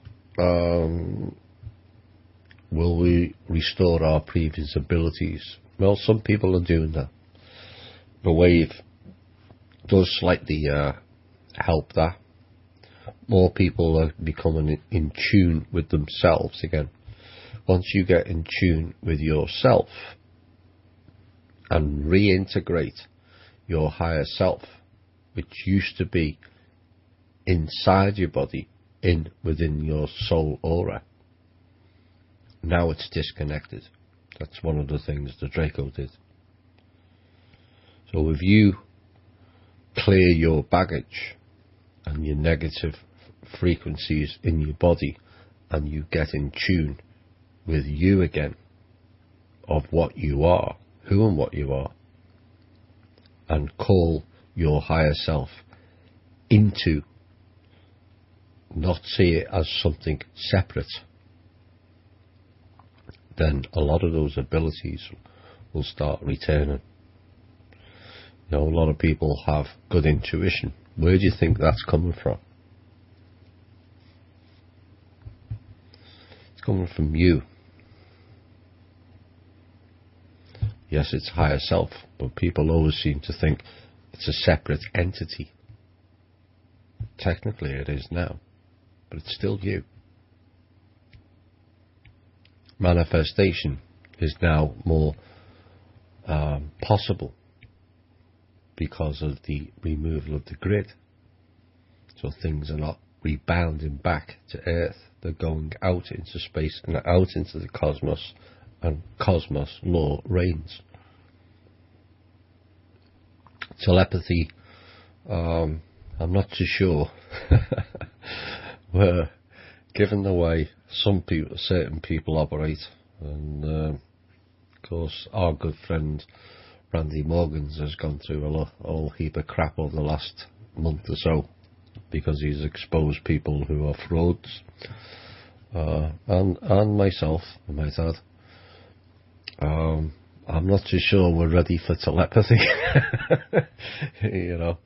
will we restore our previous abilities? Well, some people are doing that. The wave does slightly help that. More people are becoming in tune with themselves again. Once you get in tune with yourself and reintegrate your higher self, which used to be inside your body, within your soul aura. Now it's disconnected. That's one of the things the Draco did. So if you clear your baggage and your negative frequencies in your body, and you get in tune with you again, of what you are, who and what you are, and call your higher self into, not see it as something separate, then a lot of those abilities will start returning. You know, a lot of people have good intuition. Where do you think that's coming from? It's coming from you. Yes, it's higher self, but people always seem to think it's a separate entity. Technically it is now, but it's still you. Manifestation is now more possible because of the removal of the grid. So things are not rebounding back to Earth. They're going out into space and out into the cosmos, and cosmos law reigns. Telepathy, I'm not too sure. Where, given the way certain people operate, and of course our good friend Randy Morgans has gone through a whole heap of crap over the last month or so, because he's exposed people who are frauds, and myself, I might add. I'm not too sure we're ready for telepathy. You know,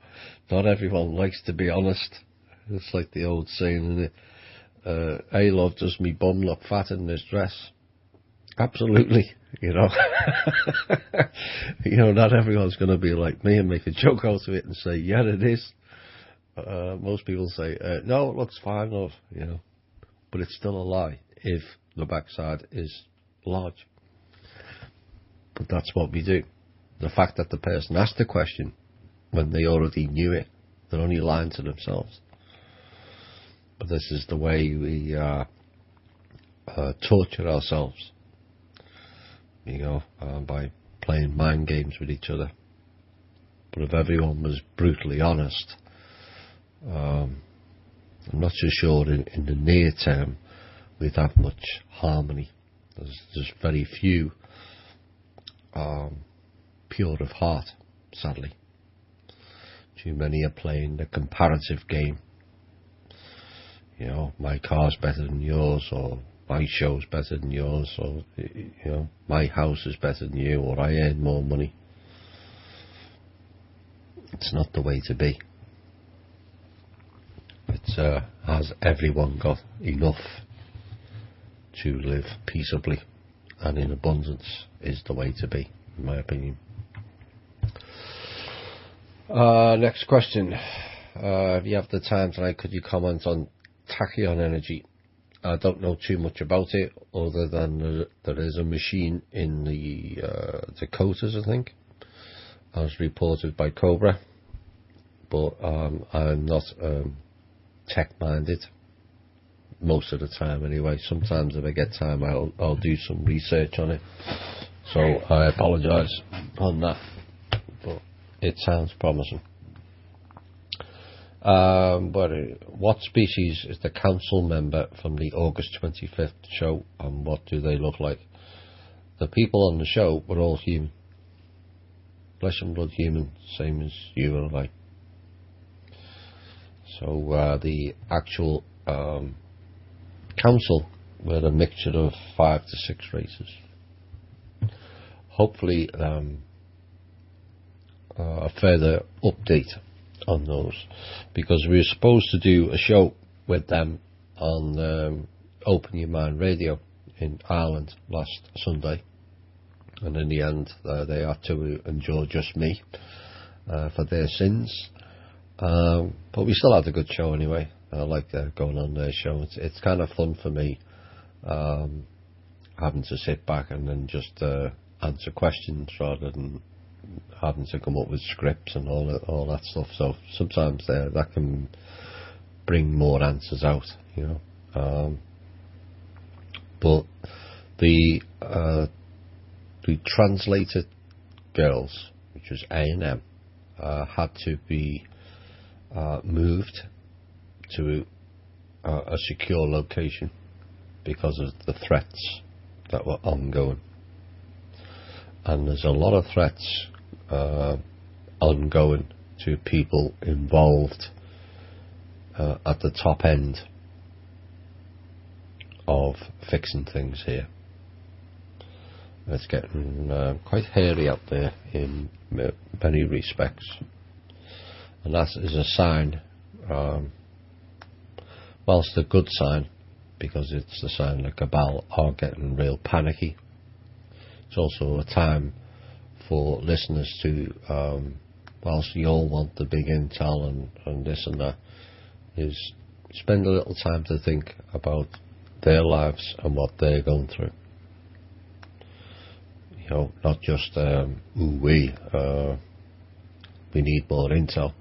not everyone likes to be honest. It's like the old saying, isn't it? Hey love, does me bum look fat in this dress? Absolutely, you know. You know, not everyone's going to be like me and make a joke out of it and say, yeah, it is. Most people say, no, it looks fine, love, you know. But it's still a lie if the backside is large. But that's what we do. The fact that the person asked the question when they already knew it, they're only lying to themselves. But this is the way we torture ourselves, you know, by playing mind games with each other. But if everyone was brutally honest, I'm not so sure in the near term we'd have much harmony. There's very few pure of heart, sadly. Too many are playing the comparative game. You know, my car's better than yours, or my show's better than yours, or, you know, my house is better than you, or I earn more money. It's not the way to be. It's has everyone got enough to live peaceably and in abundance is the way to be, in my opinion. Next question. If you have the time tonight, could you comment on tachyon energy? I don't know too much about it, other than there is a machine in the Dakotas, I think, as reported by Cobra. But I'm not tech-minded most of the time anyway. Sometimes if I get time, I'll do some research on it. So I apologise on that, but it sounds promising. But what species is the council member from the August 25th show, and what do they look like? The people on the show were all human. Flesh and blood human, same as you and I. So the actual council were a mixture of 5 to 6 races. Hopefully a further update on those, because we were supposed to do a show with them on Open Your Mind Radio in Ireland last Sunday, and in the end they had to endure just me for their sins, but we still had a good show anyway. I like going on their show. It's kind of fun for me, having to sit back and then just answer questions rather than having to come up with scripts and all that stuff. So sometimes that can bring more answers out, but the translated girls, which was A&M, had to be moved to a secure location because of the threats that were ongoing. And there's a lot of threats ongoing to people involved at the top end of fixing things here. It's getting quite hairy out there in many respects, and that is a sign, whilst a good sign, because it's a sign that cabal are getting real panicky. It's also a time for listeners to, whilst you all want the big intel and this and that, is spend a little time to think about their lives and what they're going through. Not just we need more intel.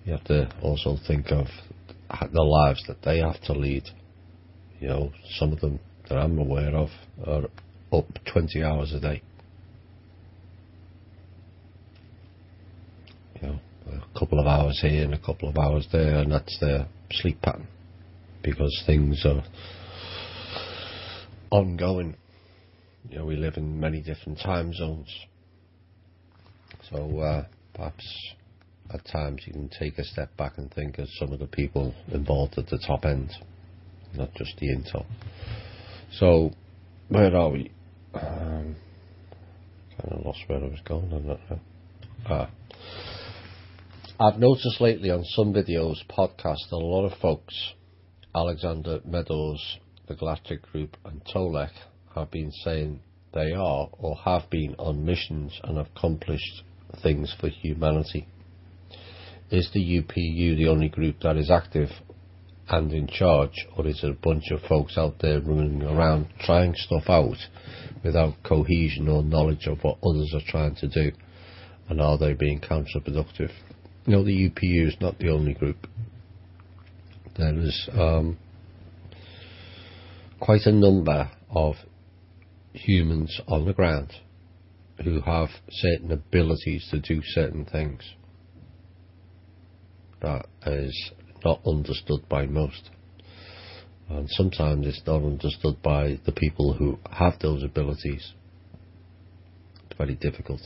You have to also think of the lives that they have to lead. Some of them that I'm aware of are up 20 hours a day. A couple of hours here and a couple of hours there, and that's their sleep pattern, because things are ongoing. We live in many different time zones, so perhaps at times you can take a step back and think of some of the people involved at the top end, not just the intel. So where are we? Kind of lost where I was going. I don't know. I've noticed lately on some videos, podcasts, a lot of folks, Alexander Meadows, the Galactic Group, and Tolek, have been saying they are or have been on missions and accomplished things for humanity. Is the UPU the only group that is active and in charge, or is it a bunch of folks out there running around trying stuff out without cohesion or knowledge of what others are trying to do, and are they being counterproductive? The UPU is not the only group. There is quite a number of humans on the ground who have certain abilities to do certain things that is not understood by most, and sometimes it's not understood by the people who have those abilities. It's very difficult.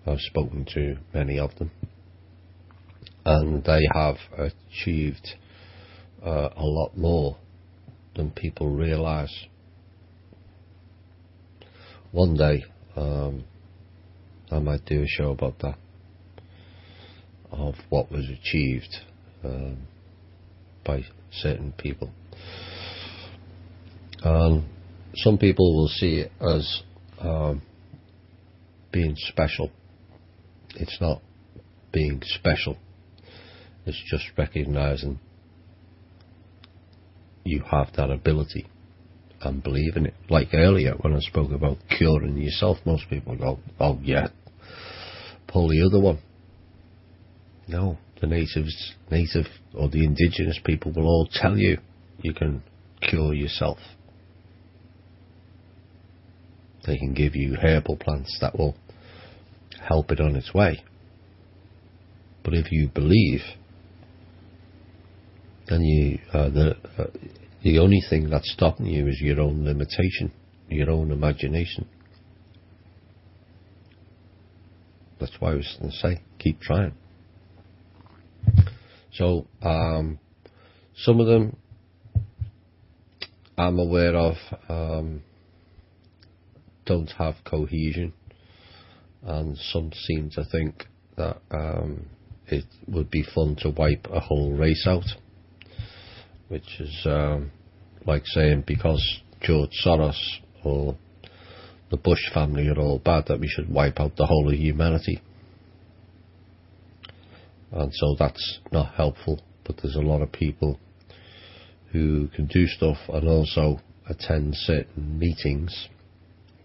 I've spoken to many of them, and they have achieved a lot more than people realise. One day I might do a show about that, of what was achieved by certain people. Some people will see it as being special. It's not being special, it's just recognising you have that ability and believe in it. Like earlier when I spoke about curing yourself, most people go, oh yeah, pull the other one. No, the native or the indigenous people will all tell you you can cure yourself. They can give you herbal plants that will help it on its way. But if you believe, then the only thing that's stopping you is your own limitation, your own imagination. That's why I was going to say, keep trying. So some of them I'm aware of don't have cohesion, and some seem to think that it would be fun to wipe a whole race out, which is like saying because George Soros or the Bush family are all bad, that we should wipe out the whole of humanity. And so that's not helpful. But there's a lot of people who can do stuff and also attend certain meetings,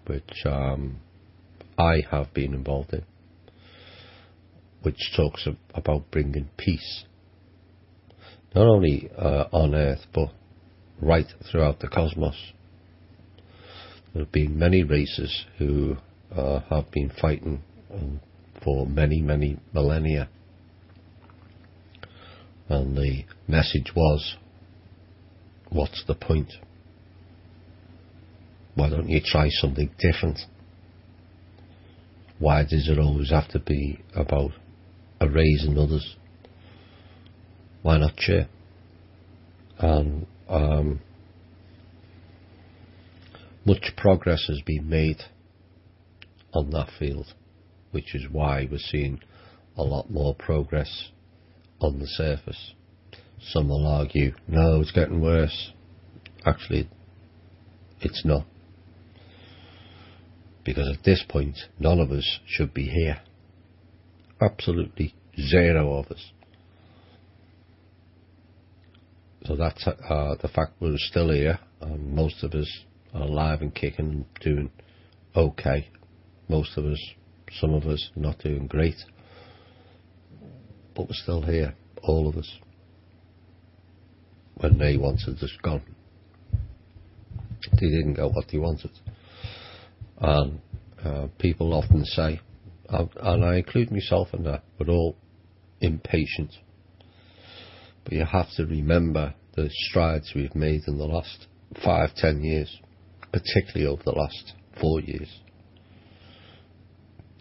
which I have been involved in, which talks about bringing peace, not only on Earth, but right throughout the cosmos. There have been many races who have been fighting for many, many millennia. And the message was, what's the point? Why don't you try something different? Why does it always have to be about erasing others? Why not share? And much progress has been made on that field, which is why we're seeing a lot more progress on the surface. Some will argue, no, it's getting worse. Actually, it's not. Because at this point, none of us should be here. Absolutely zero of us. So that's the fact we're still here, and most of us are alive and kicking and doing okay. Most of us, some of us, not doing great. But we're still here, all of us. When they wanted us gone, they didn't get what they wanted. And people often say, and I include myself in that, we're all impatient. But you have to remember the strides we've made in the last 5-10 years, particularly over the last 4 years.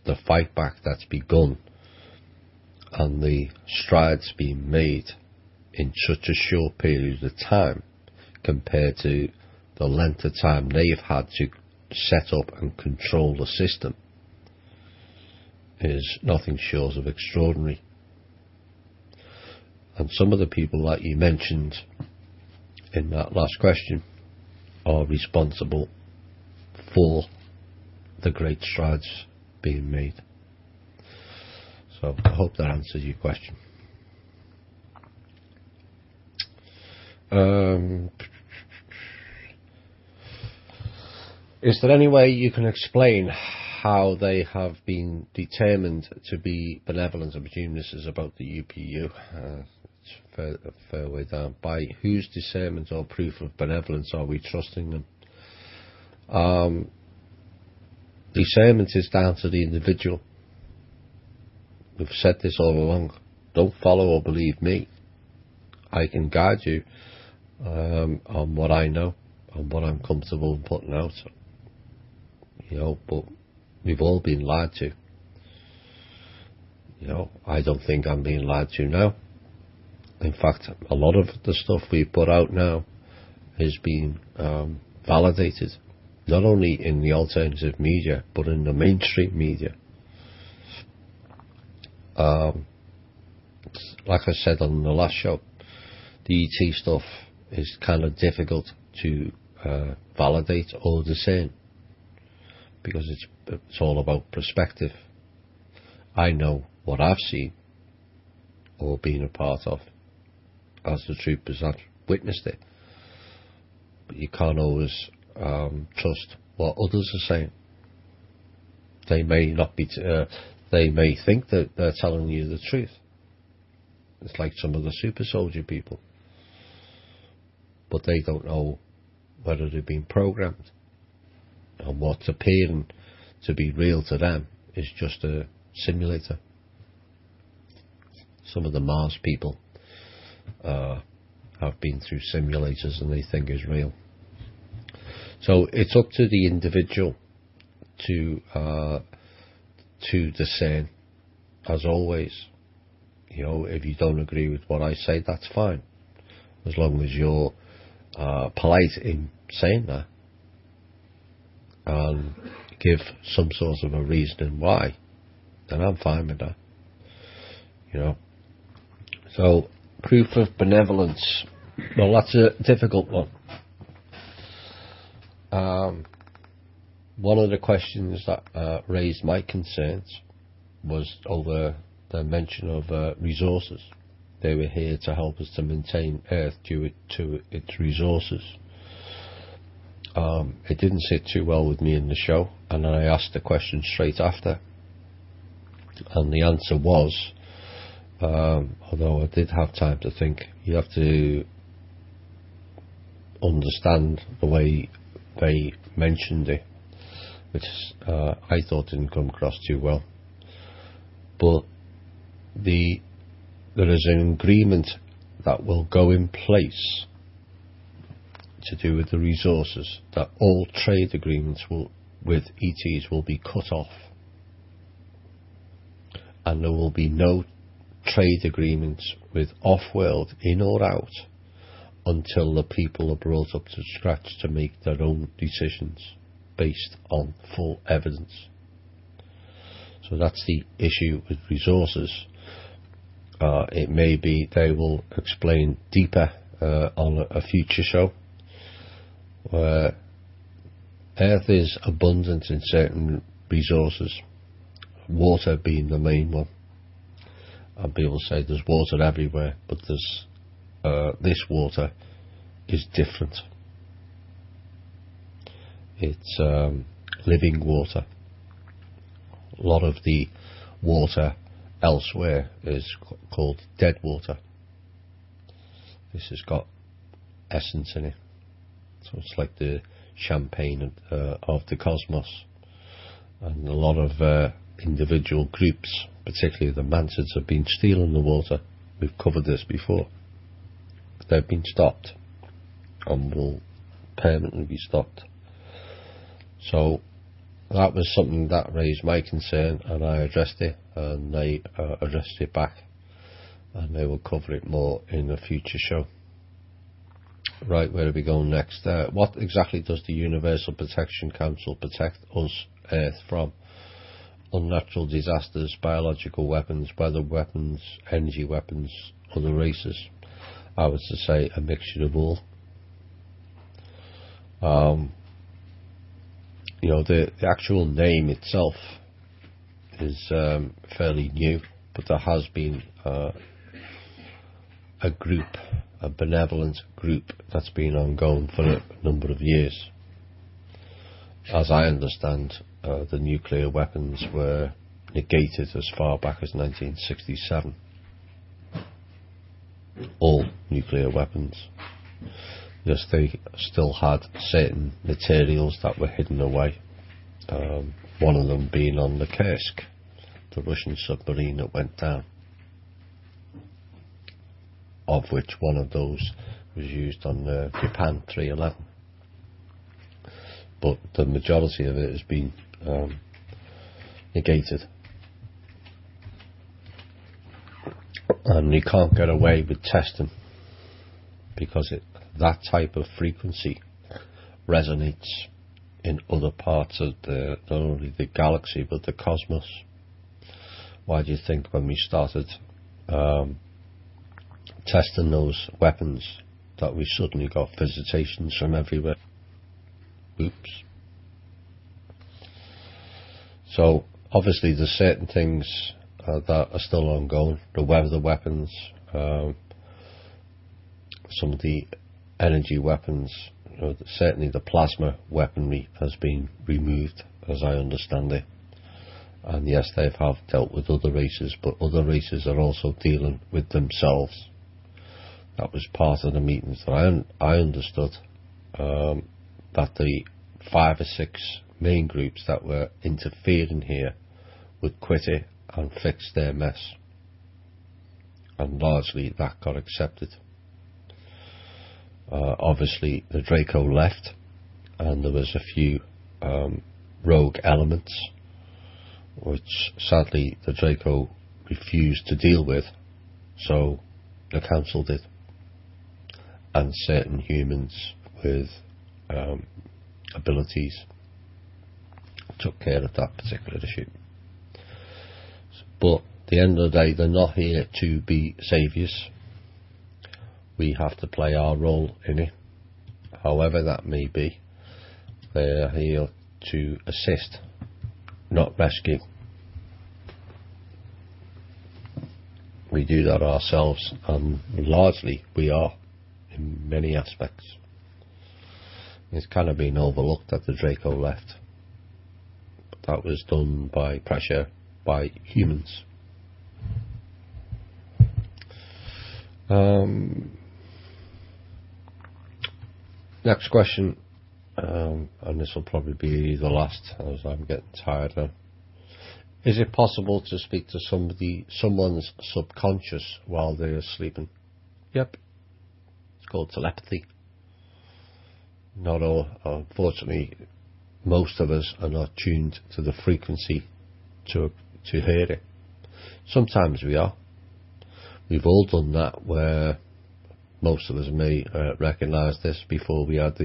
The fight back that's begun and the strides being made in such a short period of time compared to the length of time they've had to set up and control the system is nothing short of extraordinary. And some of the people that you mentioned in that last question are responsible for the great strides being made. So I hope that answers your question. Is there any way you can explain how they have been determined to be benevolent? I presume this is about the UPU. It's a fair way down. By whose discernment or proof of benevolence are we trusting them? Discernment is down to the individual. We've said this all along. Don't follow or believe me. I can guide you on what I know, on what I'm comfortable in putting out. But we've all been lied to. I don't think I'm being lied to now. In fact, a lot of the stuff we put out now is being validated, not only in the alternative media, but in the mainstream media. Like I said on the last show, the ET stuff is kind of difficult to validate or discern, because it's all about perspective. I know what I've seen or been a part of as the troopers that witnessed it, but you can't always trust what others are saying. They may not be they may think that they're telling you the truth. It's like some of the super soldier people, but they don't know whether they've been programmed, and what's appearing to be real to them is just a simulator. Some of the Mars people have been through simulators and they think is real. So it's up to the individual to discern, as always. If you don't agree with what I say, that's fine, as long as you're polite in saying that and give some sort of a reason why, then I'm fine with that. So proof of benevolence, well, that's a difficult one. One of the questions that raised my concerns was over the mention of resources. They were here to help us to maintain Earth due to its resources. It didn't sit too well with me in the show, and I asked the question straight after. And the answer was, although I did have time to think, you have to understand the way they mentioned it, which I thought didn't come across too well. But there is an agreement that will go in place to do with the resources, that all trade agreements with ETs will be cut off, and there will be no trade agreements with off-world, in or out, until the people are brought up to scratch to make their own decisions based on full evidence. So that's the issue with resources. It may be they will explain deeper on a future show, where Earth is abundant in certain resources, water being the main one. And people say there's water everywhere, but there's this water is different. It's living water. A lot of the water elsewhere is called dead water. This has got essence in it. So it's like the champagne of the cosmos. And a lot of individual groups, particularly the Mansards, have been stealing the water. We've covered this before. They've been stopped and will permanently be stopped. So that was something that raised my concern, and I addressed it, and they addressed it back, and they will cover it more in a future show. Right, where do we go next? What exactly does the Universal Protection Council protect us, Earth, from? Unnatural disasters, biological weapons, weather weapons, energy weapons, other races. I was to say a mixture of all. The actual name itself is fairly new, but there has been a group, a benevolent group that's been ongoing for a number of years. As I understand, the nuclear weapons were negated as far back as 1967. All nuclear weapons. Yes, they still had certain materials that were hidden away. One of them being on the Kursk, the Russian submarine that went down, of which one of those was used on Japan 311. But the majority of it has been negated. And you can't get away with testing, because that type of frequency resonates in other parts of not only the galaxy but the cosmos. Why do you think when we started testing those weapons that we suddenly got visitations from everywhere? Oops. So obviously there's certain things that are still ongoing. The weather weapons, some of the energy weapons, certainly the plasma weaponry has been removed, as I understand it. And yes, they have dealt with other races, but other races are also dealing with themselves. That was part of the meetings that I understood, that the 5 or 6 main groups that were interfering here would quit it and fix their mess. And largely that got accepted. Obviously the Draco left, and there was a few rogue elements which sadly the Draco refused to deal with, so the council did, and certain humans with abilities took care of that particular issue. But at the end of the day, they're not here to be saviours. We have to play our role in it, however that may be. They're here to assist, not rescue. We do that ourselves, and largely we are, in many aspects. It's kind of been overlooked that the Draco left. But that was done by pressure by humans. Next question, and this will probably be the last, as I'm getting tired now. Is it possible to speak to someone's subconscious while they are sleeping? Yep. It's called telepathy. Not all, unfortunately, most of us are not tuned to the frequency to hear it. Sometimes we are. We've all done that, where most of us may recognise this before we had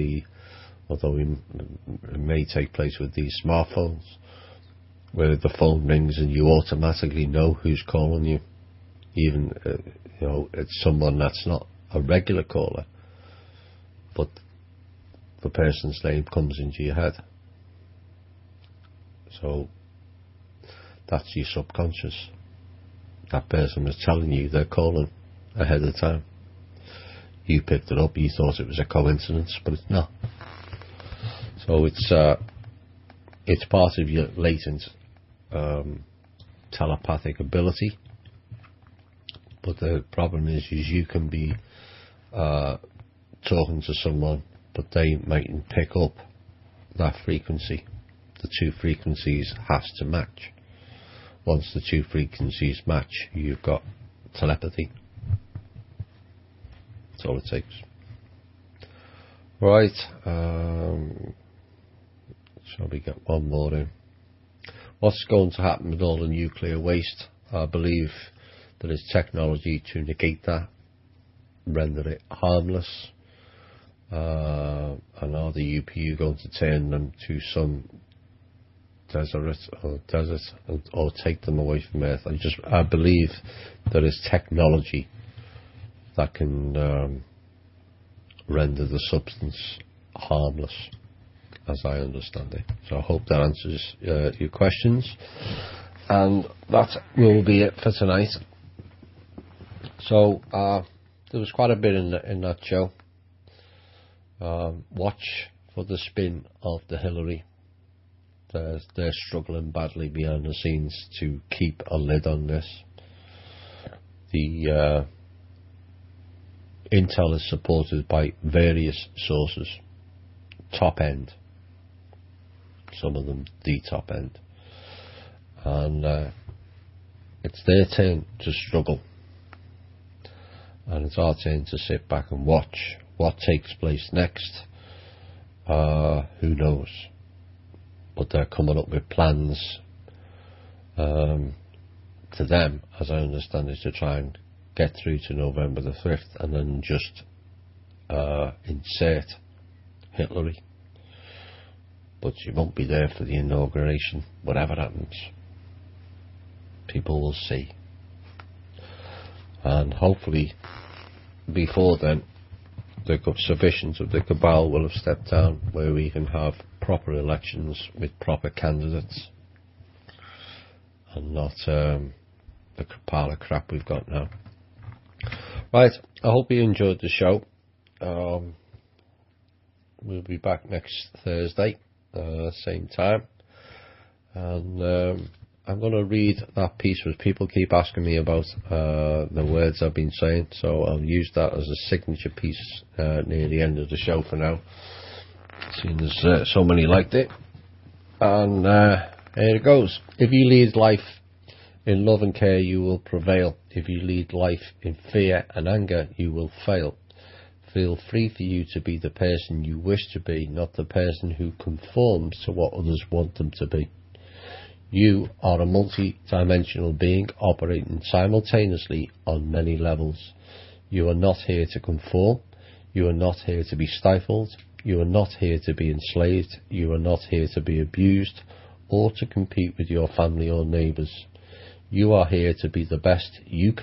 although it may take place with these smartphones, where the phone rings and you automatically know who's calling you. Even, it's someone that's not a regular caller, but the person's name comes into your head. So that's your subconscious. That person was telling you they're calling ahead of time. You picked it up, you thought it was a coincidence, but it's not. So it's part of your latent telepathic ability. But the problem is you can be talking to someone, but they mightn't pick up that frequency. The two frequencies has to match. Once the two frequencies match, you've got telepathy. That's all it takes. Right, shall we get one more in? What's going to happen with all the nuclear waste? I believe there is technology to negate that, render it harmless. And are the UPU going to turn them to some desert or take them away from Earth? I believe there is technology that can render the substance harmless, as I understand it. So I hope that answers your questions, and that will be it for tonight. So there was quite a bit in that show. Watch for the spin of the Hilary. They're struggling badly behind the scenes to keep a lid on this. The intel is supported by various sources, top end, some of them the top end, and it's their turn to struggle, and it's our turn to sit back and watch what takes place next. Who knows? But they're coming up with plans to them, as I understand, is to try and get through to November the 5th and then just insert Hilary. But she won't be there for the inauguration, whatever happens. People will see. And hopefully before then the sufficient of the cabal will have stepped down, where we can have proper elections with proper candidates, and not the pile of crap we've got now. Right, I hope you enjoyed the show. We'll be back next Thursday, same time, and I'm going to read that piece, which people keep asking me about the words I've been saying, so I'll use that as a signature piece near the end of the show for now, seeing as so many liked it. And here it goes. If you lead life in love and care, you will prevail. If you lead life in fear and anger, you will fail. Feel free for you to be the person you wish to be, not the person who conforms to what others want them to be. You are a multi-dimensional being operating simultaneously on many levels. You are not here to conform. You are not here to be stifled. You are not here to be enslaved. You are not here to be abused or to compete with your family or neighbours. You are here to be the best you can